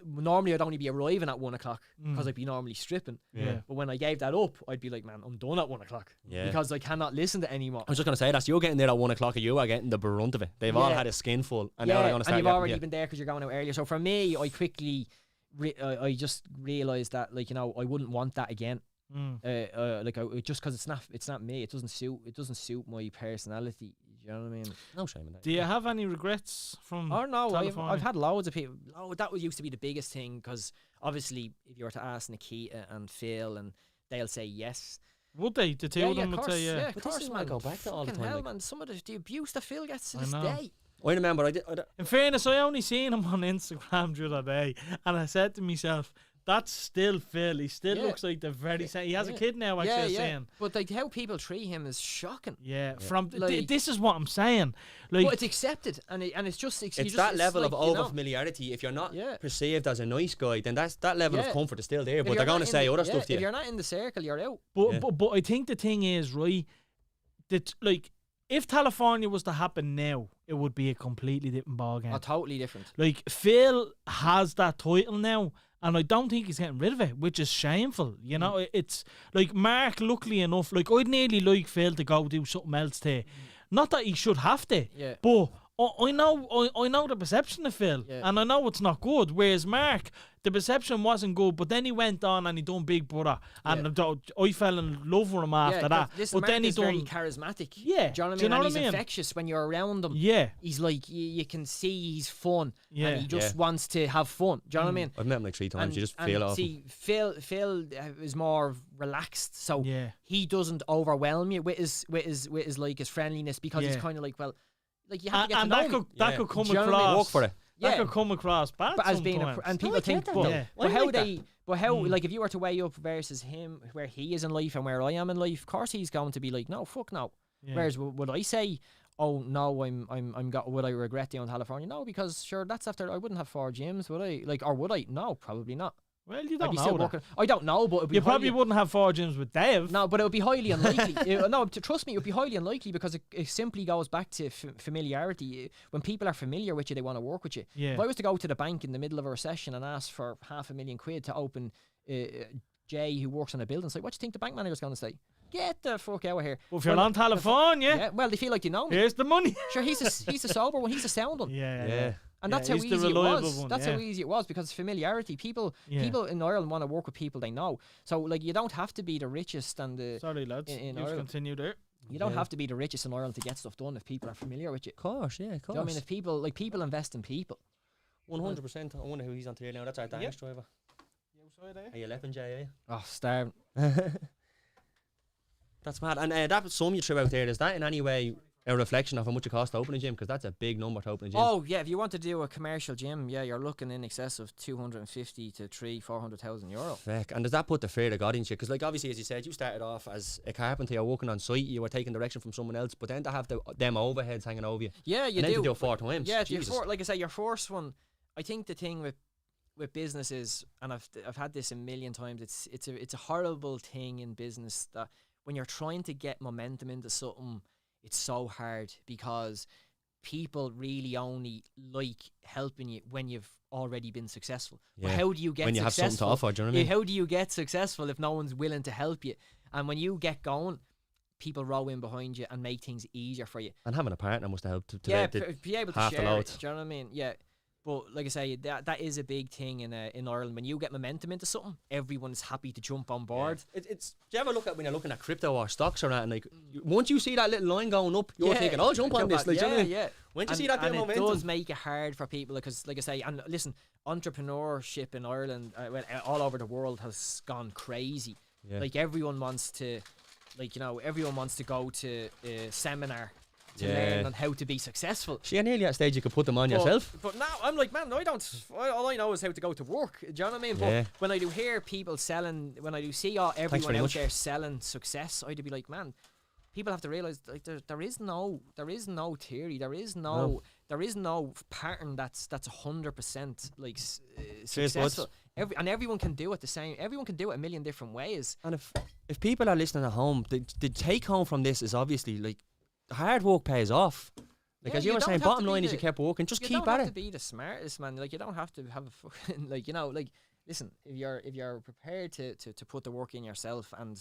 normally I'd only be arriving at 1 o'clock because I'd be normally stripping. Yeah. But when I gave that up, I'd be like, man, I'm done at 1 o'clock. Yeah. Because I cannot listen to anymore. I was just going to say that. So you're getting there at 1 o'clock, and you are getting the brunt of it. They've all had a skin full, and now they're going to start. And you've already been there because you're going out earlier. So for me, I quickly, I just realised that, like, you know, I wouldn't want that again. Just because it's not me. It doesn't suit my personality. You you know what I mean? No shame in that. Do you have any regrets from? Oh no, Tallafornia? I've had loads of people. Oh, that used to be the biggest thing because obviously, if you were to ask Nikita and Phil, and they'll say yes. Would they? The two of them would say yeah. Of But course, this is man. what I go back to all the Fucking time, hell, like- man. Some of the abuse that Phil gets to I this know. day. I remember I did. In fairness, I only seen him on Instagram the other day, and I said to myself, "That's still Phil. He still Yeah. looks like the very same. He has a Yeah. kid now. Actually, Yeah. saying, But like how people treat him is shocking. yeah. Yeah. From Like- this is what I'm saying. Like, But it's accepted, and it's just It's that level of like, you know, over familiarity. If you're not Yeah. perceived as a nice guy, then that level Yeah. of comfort is still there. if But you're they're going not to in say the- other yeah, stuff to If you. you're not in the circle, you're out. but, Yeah. but I think the thing is, right, that like if Tallafornia was to happen now, it would be a completely different ballgame. Oh, totally different. Like Phil has that title now, and I don't think he's getting rid of it, which is shameful. You know, it's like Mark. Luckily enough, like I'd nearly like Phil to go do something else to. Not that he should have to, Yeah. but I know the perception of Phil, Yeah. and I know it's not good. Whereas Mark, the perception wasn't good, but then he went on and he done Big Brother, and I fell in love with him after that. Listen, But then he Mark is very done, charismatic. Yeah. Do you know what I Do you mean? know And what he's I mean? infectious when you're around him. yeah, He's like you can see he's fun, Yeah. and he just Yeah. wants to have fun. Do you know what I mean? I've met him like 3 times. And, You just and feel off. see, Phil is more relaxed, so yeah. he doesn't overwhelm you with his like his friendliness because he's Yeah. kind of like, well, like you have to get to And know that me. that Yeah. could come Do you know what I mean? across. Walk for it. That Yeah. could come across bad But as being sometimes. and No, people I think, get that, but, though. Yeah. I but how like that. they, but how like if you were to weigh up versus him, where he is in life and where I am in life, of course he's going to be like, no, fuck no. Yeah. Whereas would I say, oh no, I'm got would I regret doing Tallafornia? No, because sure that's after I wouldn't have 4 gyms, would I? Like, or would I? No, probably not. Well, you I'd don't be know still that. working. I don't know, but it'd be You probably highly, wouldn't have 4 gyms with Dave. no, but it would be highly unlikely. Trust me, it would be highly unlikely because it simply goes back to familiarity. When people are familiar with you, they want to work with you. Yeah. If I was to go to the bank in the middle of a recession and ask for £500,000 to open Jay, who works on a building site, what do you think the bank manager's going to say? Get the fuck out of here. Well, if you're Well, on Tallafornia, Yeah, well, they feel like they know me. here's the money. Sure, he's a sober one. He's a sound one. Yeah. And Yeah, that's how he's the easy it reliable was. one, That's yeah. how easy it was because familiarity. People in Ireland want to work with people they know. So like you don't have to be the richest and the Sorry, lads. in You Ireland. continue there. you don't have to be the richest in Ireland to get stuff done if people are familiar with you. Of course, yeah, of Do you course. know what I mean? If people invest in people. 100%. I wonder who he's on today now. That's our dance driver. Are you lepping, Jay? Oh, starving. That's mad. And that sum you threw out there, is that in any way a reflection of how much it costs to open a gym? Because that's a big number to open a gym. Oh yeah, if you want to do a commercial gym, yeah, you're looking in excess of 250 to 400,000 euro. Feck. And does that put the fear of God into you? Because like obviously, as you said, you started off as a carpenter, you're working on site, you were taking direction from someone else, but then to have them overheads hanging over you, Yeah, you and then do. to do it 4 times. Yeah, Jesus. like I say, your first one. I think the thing with business is, and I've had this a million times. It's a horrible thing in business that when you're trying to get momentum into something, it's so hard because people really only like helping you when you've already been successful. But Yeah. how do you get when you have something to successful? offer, do you know what I mean? How do you get successful if no one's willing to help you? And when you get going, people row in behind you and make things easier for you. And having a partner must have helped to Yeah, the be able to half the share load. it. Do you know what I mean? Yeah. But like I say, that is a big thing in Ireland. When you get momentum into something, everyone's happy to jump on board. It's. Do you ever look at when you're looking at crypto or stocks or that, and like once you see that little line going up, you're thinking, "I'll jump on this." Like, do you know what I mean? yeah. Once you see that bit of and momentum, it does make it hard for people because, like I say, and listen, entrepreneurship in Ireland, all over the world, has gone crazy. Yeah. Like everyone wants to, everyone wants to go to a seminar to Yeah. learn on how to be successful. See, you're nearly at a stage you could put them on yourself. But now I'm like, man, I don't. All I know is how to go to work. Do you know what I mean? Yeah. But when I do hear people selling, when I do see everyone very out much. there selling success, I'd be like, man, people have to realize like there is no theory, there is no pattern that's 100% like successful. Everyone can do it the same. Everyone can do it a million different ways. And if people are listening at home, the take home from this is obviously like hard work pays off. Like Yeah, as you you were don't saying, have to bottom be line is the- you kept working. Just You keep don't at have it. to be the smartest, man. Like you don't have to have a fucking listen, if you're prepared to put the work in yourself, and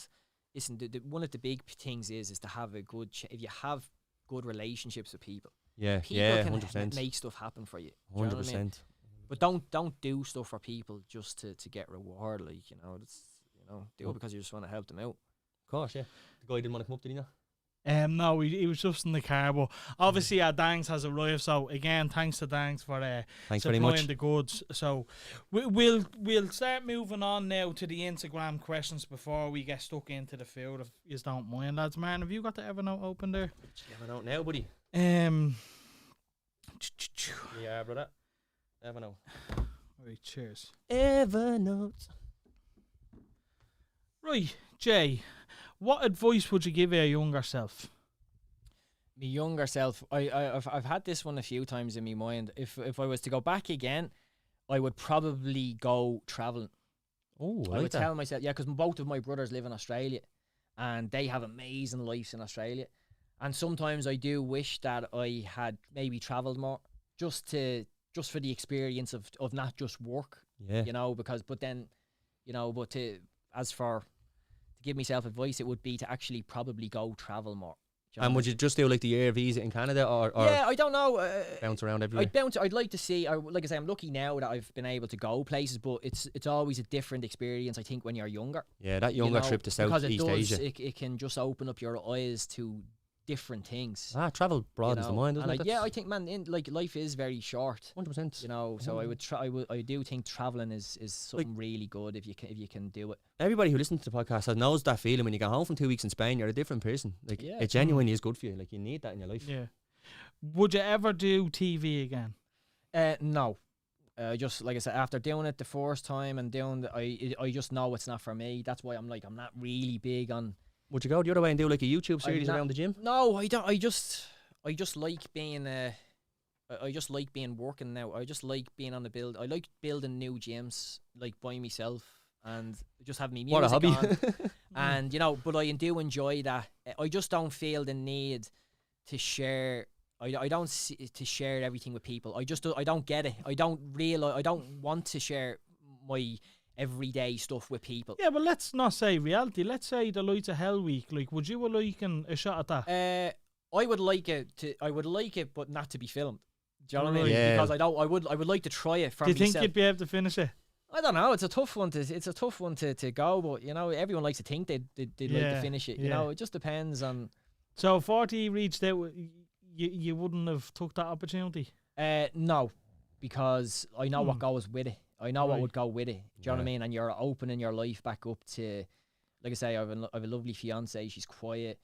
listen, one of the big things is to have a good if you have good relationships with people. Yeah, People yeah, can 100%. make stuff happen for you. Do you know what I mean? 100%. But don't do stuff for people just to get reward. Like do it because you just want to help them out. Of course, yeah. The guy didn't want to come up, did he not? No, he was just in the car. But obviously, Dangs has arrived. So again, thanks to Dangs for Thanks very supplying much. the goods. So we'll start moving on now to the Instagram questions before we get stuck into the food. If you don't mind, lads. Man, have you got the Evernote open there? Evernote now, buddy. Yeah, brother. Evernote. Right, cheers. Evernote. Right, Jay. What advice would you give your younger self? My younger self, I've had this one a few times in my mind. If I was to go back again, I would probably go traveling. Oh, I would tell myself, because both of my brothers live in Australia, and they have amazing lives in Australia. And sometimes I do wish that I had maybe travelled more, just for the experience of not just work. Yeah. But to give myself advice, it would be to actually probably go travel more. And would you just do like the year visa in Canada, or yeah, I don't know. Bounce around everywhere? I'd like to see. Like I say, I'm lucky now that I've been able to go places, but it's always a different experience, I think, when you're younger. Yeah, that younger trip to Southeast Asia. It can just open up your eyes to different things. Travel broadens the mind, doesn't it? Yeah, I think, man, life is very short. 100%. So I do think traveling is something really good if you can do it. Everybody who listens to the podcast knows that feeling when you get home from 2 weeks in Spain. You're a different person. It genuinely is good for you. Like, you need that in your life. Yeah. Would you ever do TV again? No. Just like I said, after doing it the first time and I just know it's not for me. That's why I'm not really big on. Would you go the other way and do like a YouTube series around the gym? No, I don't. I just like being I just like being working now. I just like being on the build. I like building new gyms, like by myself, and just have me music. What a hobby! And but I do enjoy that. I just don't feel the need to share. I don't to share everything with people. I don't get it. I don't want to share my everyday stuff with people. Yeah, but let's not say reality. Let's say the Lights of Hell week. Like, would you like a shot at that? I would like it, but not to be filmed. Do you know what I mean? Yeah. Because I would like to try it for myself. Do you think you'd be able to finish it? I don't know. It's a tough one to go, but everyone likes to think they'd like to finish it. It just depends on. So 40 reached out. You wouldn't have took that opportunity? No, because I know what goes with it. I know what would go with it. Do you know what I mean? And you're opening your life back up to, like I say, I have a lovely fiance. She's quiet.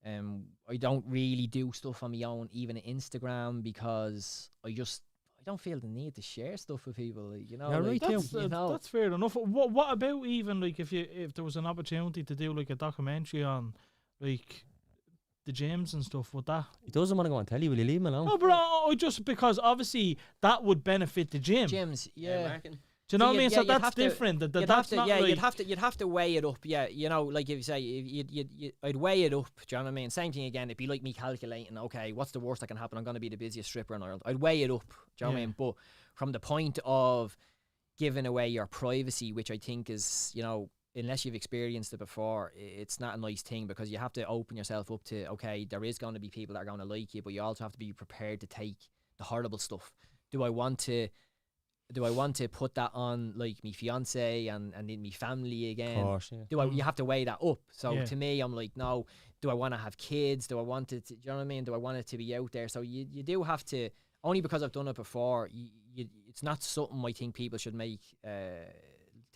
I don't really do stuff on my own, even on Instagram, because I don't feel the need to share stuff with people. That's fair enough. What about even like if there was an opportunity to do like a documentary on like the gyms and stuff, would that? He doesn't want to go on telly. Will you leave him alone? No, but just because obviously that would benefit the gym. Gyms, yeah. Do you know what I mean? So that's different. You'd have to weigh it up. Yeah, like if you say, I'd weigh it up. Do you know what I mean? Same thing again. It'd be like me calculating. Okay, what's the worst that can happen? I'm going to be the busiest stripper in Ireland. I'd weigh it up. Do you know what I mean? But from the point of giving away your privacy, which I think is, unless you've experienced it before, it's not a nice thing, because you have to open yourself up to, okay, there is going to be people that are going to like you, but you also have to be prepared to take the horrible stuff. Do I want to put that on like my fiance and in my family again? Of course, yeah. You have to weigh that up. So to me, I'm like, no. Do I want to have kids? Do I want it to, do you know what I mean? Do I want it to be out there? So you do have to, only because I've done it before, it's not something I think people should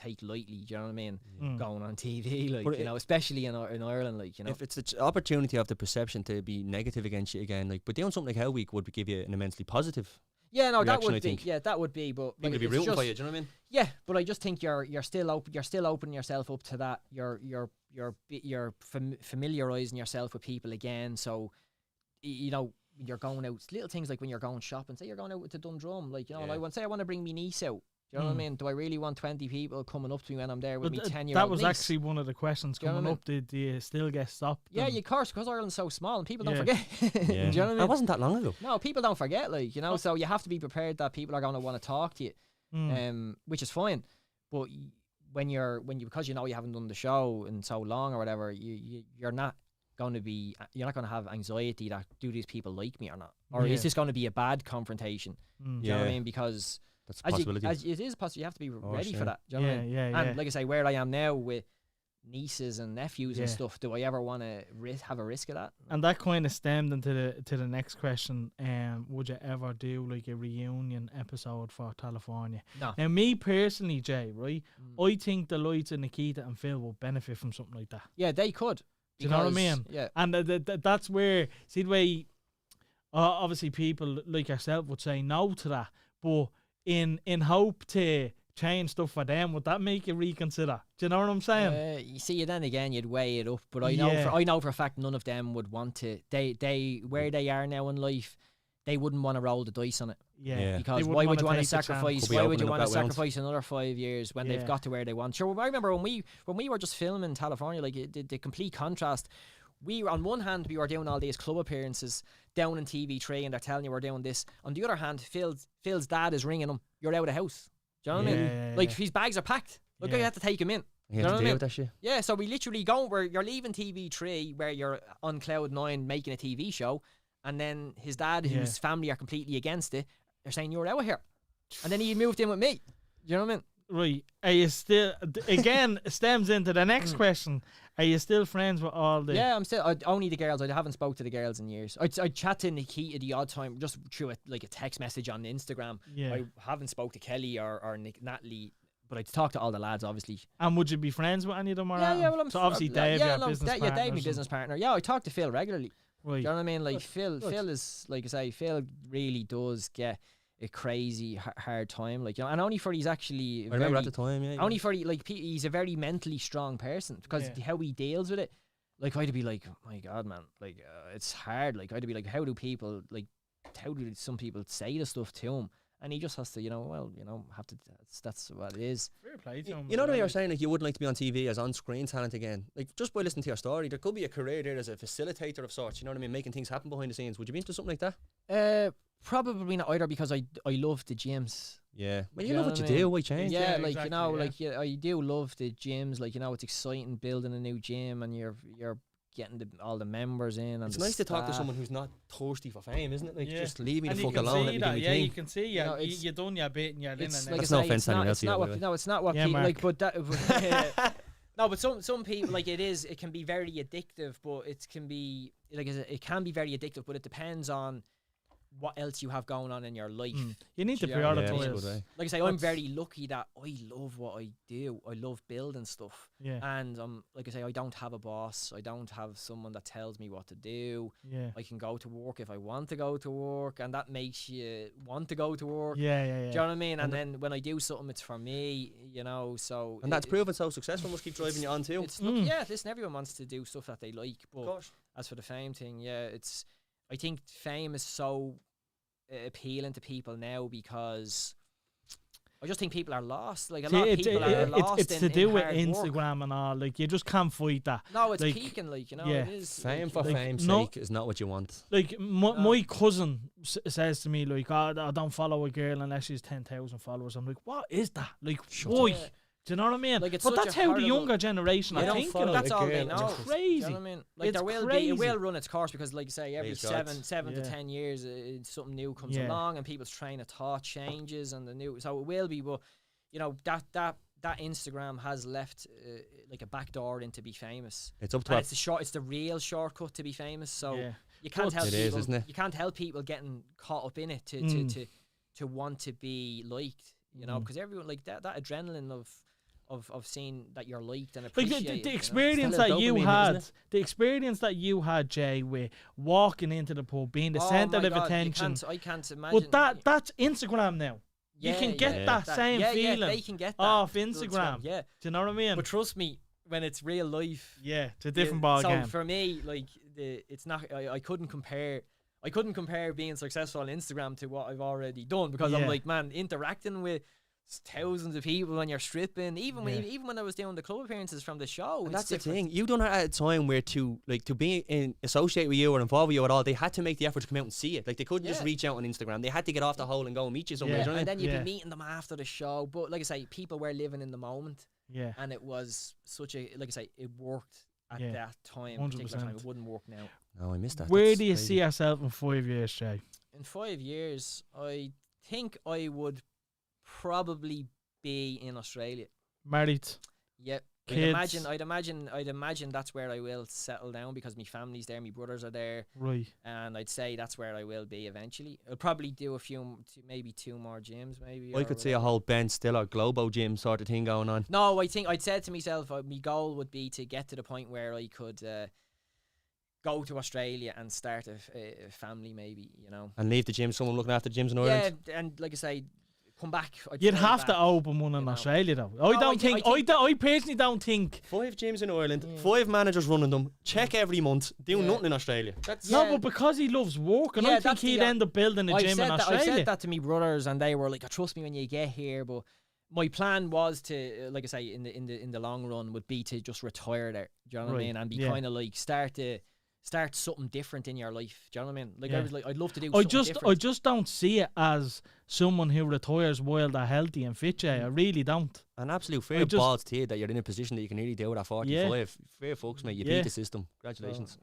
take lightly. Do you know what I mean? Going on TV, like, especially in Ireland, like, If it's the opportunity of the perception to be negative against you again, like, but doing something like Hell Week would give you an immensely positive. Yeah, no, that reaction, would be. Yeah, that would be. But people would be rooting for you. Do you know what I mean? Yeah, but I just think you're still opening yourself up to that. You're familiarizing yourself with people again. So, when you're going out, little things like when you're going shopping. Say you're going out to Dundrum, like, and I want to bring my niece out. Do you know what I mean? Do I really want 20 people coming up to me when I'm there with me 10-year-old niece? That was actually one of the questions coming up. Did you still get stopped? Yeah, of course, because Ireland's so small and people don't forget. Do you know what I mean? That wasn't that long ago. No, people don't forget, like, so you have to be prepared that people are going to want to talk to you, which is fine. But because you haven't done the show in so long or whatever, you're not going to have anxiety that, do these people like me or not? Or is this going to be a bad confrontation? Do you know what I mean? Because that's a possibility. It is possible. You have to be ready for that. Do you know what I mean? Yeah. And like I say, where I am now with nieces and nephews and stuff. Do I ever want to have a risk of that? And that kind of stemmed into the next question. Would you ever do like a reunion episode for Tallafornia? No. Now, me personally, Jay, right? I think the Lights and Nikita and Phil will benefit from something like that. Yeah, they could. Do you know what I mean? Yeah. And that's where, see the way, obviously people like yourself would say no to that, but in hope to change stuff for them, would that make you reconsider? Do you know what I'm saying? You see, then again, you'd weigh it up. But I know for a fact none of them would want to. They where they are now in life, they wouldn't want to roll the dice on it. Yeah. Because why would you want to sacrifice? Why would you want to sacrifice another 5 years when they've got to where they want? Sure, I remember when we were just filming Tallafornia, like the complete contrast. We were, on one hand, we were doing all these club appearances down in TV3, and they're telling you we're doing this. On the other hand, Phil's dad is ringing him. You're out of the house. Do you know what I mean? Like, his bags are packed. Look, you have to take him in. You have to deal with that shit. Yeah, so we literally go where you're leaving TV3, where you're on cloud 9 making a TV show, and then his dad, whose family are completely against it, they're saying you're out of here, and then he moved in with me. Do you know what I mean? Right. Are you still, again, stems into the next question. Are you still friends with all the... Yeah, I'm still, only the girls. I haven't spoke to the girls in years. I chat to Nikita the odd time, just through a text message on Instagram. Yeah. I haven't spoke to Kelly or Natalie, but I'd talk to all the lads, obviously. And would you be friends with any of them? Or Well, I'm... So obviously Dave, your business partner. Yeah, Dave, my business partner. Yeah, I talk to Phil regularly. Right. Do you know what I mean? Like, Phil is, like I say, Phil really does get a crazy hard time, like, you know, and only for he's actually I remember at the time, only for like he's a very mentally strong person, because how he deals with it, like, I'd be like, oh my god, man, like, it's hard. Like, I'd be like, how do some people say the stuff to him, and he just has to, have to. That's what it is. Fair play to him. You know the way you're saying, like, you wouldn't like to be on TV as on-screen talent again. Like, just by listening to your story, there could be a career there as a facilitator of sorts. You know what I mean, making things happen behind the scenes. Would you be into something like that? Probably not either, because I love the gyms. Yeah, well, you love what you do. Why change? Yeah, like, exactly, I do love the gyms. Like, it's exciting building a new gym, and you're getting all the members in. And it's nice to talk to someone who's not thirsty for fame, isn't it? Like, just leave me and the fuck alone. Let me do my thing. You can see, you done your bit, and you're in. Like, that's no offense to anyone else. It's not what people like, but that. No, but some people, like, it can be very addictive, but it can be very addictive, but it depends on what else you have going on in your life. You need to prioritize. Like I say, I'm very lucky that I love what I do. I love building stuff. Yeah. And like I say, I don't have a boss. I don't have someone that tells me what to do. Yeah. I can go to work if I want to go to work, and that makes you want to go to work. Yeah. Do you know what I mean? And then when I do something, it's for me, so... And that's proven so successful, must keep driving you on too. Yeah, listen, everyone wants to do stuff that they like, but as for the fame thing, I think fame is so appealing to people now, because I just think people are lost. Like, a lot of people are lost. It's to do with Instagram and all. Like, you just can't fight that. No, it's peaking. Like, it is. Fame for fame's sake is not what you want. Like, my cousin says to me, like, I don't follow a girl unless she's 10,000 followers. I'm like, what is that? Like, why? Yeah. Do you know what I mean? Like, but that's how the younger generation are thinking. That's all they know. It's crazy. You know what I mean? Like, it will run its course, because, like I say, every seven to 10 years, something new comes along, and people's train of thought changes, and so it will be. But that Instagram has left like a back door into be famous. It's up to it's the real shortcut to be famous. So you can't help people. Isn't it? You can't help people getting caught up in it to want to be liked. Because everyone, like, that adrenaline of seeing that you're liked and appreciated. Like the experience that you had, Jay, with walking into the pub, being the centre of attention. I can't imagine. But that's Instagram now. You can get that same feeling. They can get that off Instagram. Yeah. Do you know what I mean? But trust me, when it's real life, it's a different ball game. So for me, like, it's not. I couldn't compare. I couldn't compare being successful on Instagram to what I've already done, because I'm like, man, interacting with thousands of people when you're stripping, even when I was doing the club appearances from the show. And that's the thing. You don't have at a time where to be associated with you or involved with you at all. They had to make the effort to come out and see it. Like, they couldn't just reach out on Instagram. They had to get off the hole and go and meet you somewhere. Yeah. And then you'd be meeting them after the show. But like I say, people were living in the moment. Yeah. And it was such a, like I say, it worked at that time. 100%. Particular time. It wouldn't work now. No, I missed that. Where do you see yourself in 5 years, Jay? In 5 years, I think I would probably be in Australia. Married? Yep. kids. I'd imagine that's where I will settle down because my family's there, my brothers are there, Right. and I'd say that's where I will be eventually. I'll probably do maybe 2 more gyms, maybe. I could see a whole Ben Stiller Globo gym sort of thing going on. No, I think I'd said to myself, my goal would be to get to the point where I could go to Australia and start a family, maybe, you know. And leave the gym, someone looking after the gyms in Ireland. Yeah, and like I say, come back. You'd have to open one in Australia, though. I personally don't think. 5 gyms in Ireland, 5 managers running them, check every month, do nothing in Australia. No, but because he loves work, and I think he'd end up building a gym in Australia. I said that to me brothers, and they were like, trust me when you get here. But my plan was to, like I say, in the long run, would be to just retire there. Do you know what I mean? And be kind of like start something different in your life. Do you know what I mean? Like I was like, I'd love to do something different. I just don't see it as someone who retires while they're healthy and fit, Jay. I really don't. An absolute fair balls to you that you're in a position that you can really do it at 45. Fair folks, mate. You beat the system. Congratulations.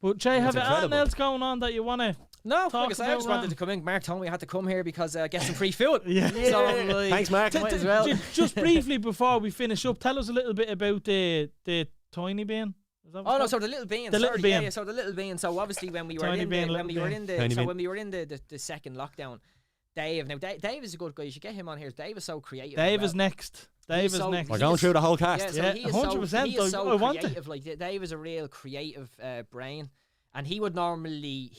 But Jay, have you anything else going on that you want to No, talk like I said, I just wanted to come in. Mark told me I had to come here because get some free food. So I'm like, thanks, Mark. Might as well. Just briefly before we finish up, tell us a little bit about the tiny bean. Oh no! So the little bean. The little bean. Yeah. So the little bean. So obviously when we were in the second lockdown, Dave. Now Dave is a good guy. You should get him on here. Dave is so creative. Dave is next. Dave is next. We're going through the whole cast. Yeah, so 100%. He is so I want creative. Like Dave is a real creative brain, and he'd normally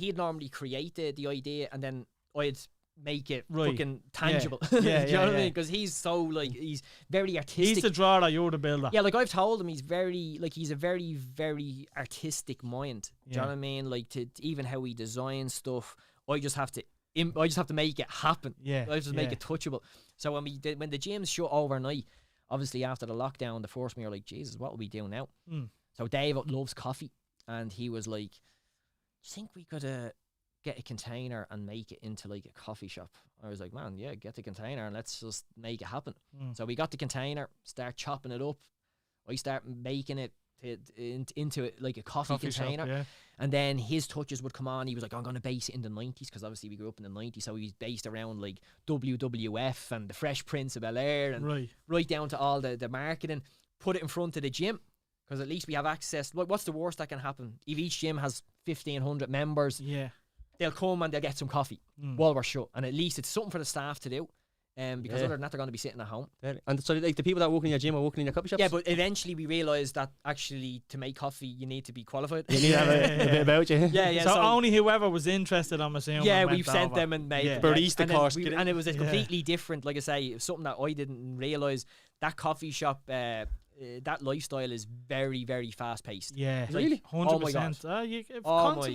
create the idea, and then I'd make it fucking tangible. Do you know what I mean? Because he's so he's very artistic. He's the drawer, you're the builder. Yeah, like I've told him, he's a very, very artistic mind. Do you know what I mean? Like to even how he designs stuff, I just have to make it happen. Yeah, I just make it touchable. So when the gyms shut overnight, obviously after the lockdown, the forced me were like, Jesus, what will we do now? So Dave loves coffee, and he was like, do you think we could get a container and make it into like a coffee shop? I was like, man, yeah, get the container and let's just make it happen. So we got the container, start chopping it up. I start making it into it like a coffee container. Shop, and then his touches would come on. He was like, I'm going to base it in the 90s because obviously we grew up in the 90s. So he's based around like WWF and the Fresh Prince of Bel-Air and right down to all the marketing. Put it in front of the gym because at least we have access. What's the worst that can happen? If each gym has 1,500 members, they'll come and they'll get some coffee while we're shut. And at least it's something for the staff to do. Because other than that, they're going to be sitting at home. And so like the people that work in your gym are working in your coffee shops? Yeah, but eventually we realised that actually to make coffee, you need to be qualified. You need to have a bit about you. Yeah. So only whoever was interested, I'm assuming. Yeah, we've sent them and made barista course. And it was a completely different, like I say, something that I didn't realise. That coffee shop, that lifestyle is very, very fast paced. Yeah, really? 100%. Oh my god!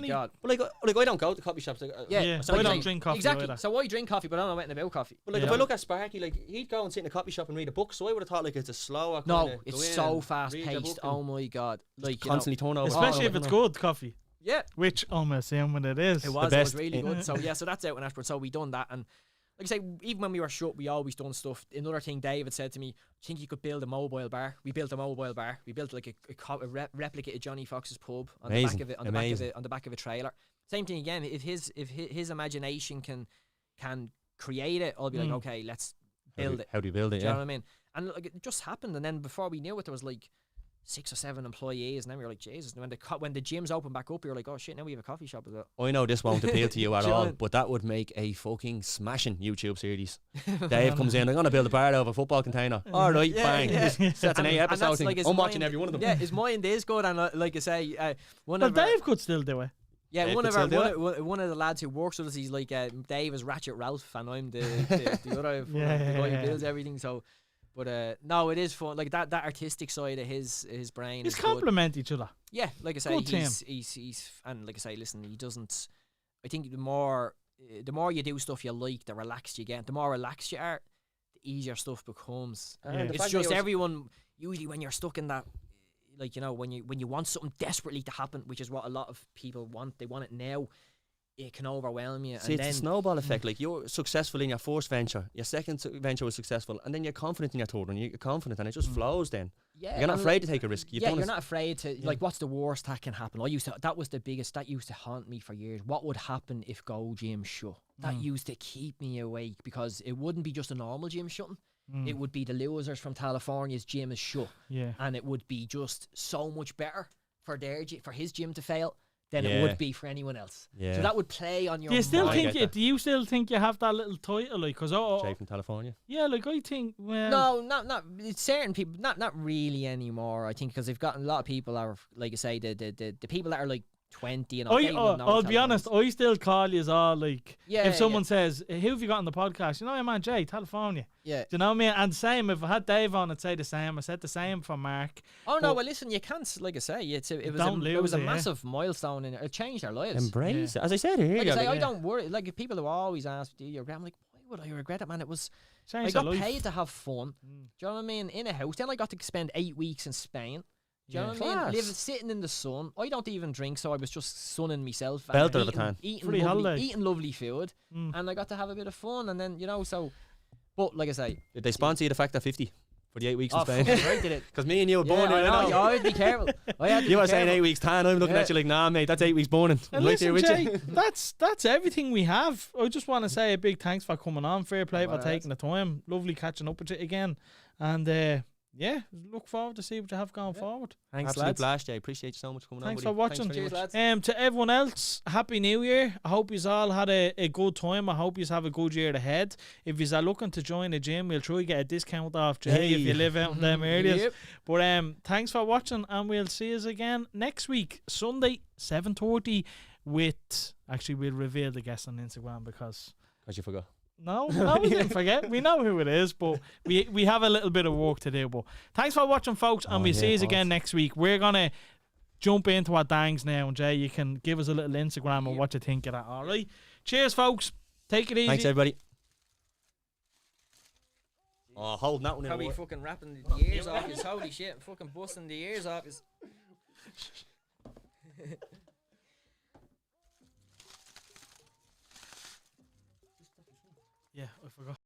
My god! But like I don't go to coffee shops. So I don't drink coffee. Exactly. Either. So I drink coffee, but I don't know anything about coffee. But like if I look at Sparky, like he'd go and sit in a coffee shop and read a book. So I would have thought like it's a slower. No, it's so fast paced. Oh my god! Like constantly turn over. Especially if it's good coffee. Yeah. Which I'm assuming it is. It was really good. So so that's out in Ashford. So we done that, and like I say, even when we were shut, we always done stuff. Another thing David said to me, I think you could build a mobile bar. We built a mobile bar. We built like a replica of Johnny Fox's pub on the back of it, on the back of a trailer. Same thing again. If his imagination can create it, I'll be like, okay, let's build it. How do you build it? Do you know what I mean? And like it just happened, and then before we knew it, there was like 6 or 7 employees, and then we were like, Jesus. And when the gyms opened back up, we were like, oh shit, now we have a coffee shop as well. I know this won't appeal to you at all, but that would make a fucking smashing YouTube series. Dave comes in, I'm going to build a bar out of a football container. All right, bang. That's an 8 episode thing. Like I'm watching every one of them. Yeah, his mind is good, and like I say, Dave could still do it. Yeah, one of the lads who works with us, he's like, Dave is Ratchet Ralph, and I'm the other the guy who builds everything. So. But no, it is fun. Like that artistic side of his brain. Just complement each other. Yeah, like I say, he's and like I say, listen, he doesn't. I think the more you do stuff you like, the relaxed you get. The more relaxed you are, the easier stuff becomes. It's just everyone usually when you're stuck in that, like when you want something desperately to happen, which is what a lot of people want. They want it now. It can overwhelm you. See, it's a snowball effect. Like you're successful in your first venture, your second venture was successful, and then you're confident in your third one. You're confident, and it just flows. Then you're not afraid to take a risk. You're not afraid to like. What's the worst that can happen? That was the biggest. That used to haunt me for years. What would happen if GoGym shut? That used to keep me awake because it wouldn't be just a normal gym shutting. it would be the losers from Tallafornia's gym is shut. Yeah. And it would be just so much better for for his gym to fail than it would be for anyone else. Yeah. So that would play on your Do you still mind. think do you still think you have that little title, like, cause Jay from Tallafornia. yeah, like I think No, not it's certain people, not really anymore. I think because they've gotten a lot of people are, like I say, the people that are like 20 and all. I'll be honest, I still call you all, like, Yeah, if someone says, who have you got on the podcast? You know, your man Jay, Tallafornia. Yeah. Do you know what I mean? And same, if I had Dave on, I'd say the same. I said the same for Mark. Oh no, well listen, you can't, like I say, it was a massive milestone and it changed our lives. Embrace it. As I said earlier. Like I say, I don't worry. Like if people have always asked, do you regret? I'm like, why would I regret it, man? It was, Changed I our got life. paid to have fun. Do you know what I mean? In a house. Then I got to spend 8 weeks in Spain. Do you know what I mean? Sitting in the sun. I don't even drink, so I was just sunning myself. Belter of a time. Eating lovely food. And I got to have a bit of fun. And then, you know, so... But, like I say... Did they sponsor you the fact that 50 for the 8 weeks in Spain? Right, did it? Because me and you were born in I know. I'd be careful. You were saying 8 weeks tan. I'm looking at you like, nah, mate, that's 8 weeks burning. And listen, Jay, that's everything we have. I just want to say a big thanks for coming on. Fair play for taking the time. Lovely catching up with you again. And... yeah, look forward to see what you have going forward. Thanks, absolute lads. Blast, Jay. Appreciate you so much for coming on. Thanks for watching. Cheers, lads. To everyone else, Happy New Year. I hope you all had a good time. I hope you have a good year ahead. If you are looking to join a gym, we'll try to get a discount off Jay if you live out in them areas. Yep. But thanks for watching, and we'll see you again next week, Sunday, 7:30. Actually, we'll reveal the guest on Instagram because you forgot. No, we didn't forget. We know who it is, but we have a little bit of work to do. But thanks for watching, folks, and we'll see you again next week. We're going to jump into our dangs now, and Jay, you can give us a little Instagram of what you think of that, all right? Cheers, folks. Take it easy. Thanks, everybody. Oh, holding that one in. Probably fucking rapping the ears off his. Holy shit, fucking busting the ears off his. Yeah, I forgot.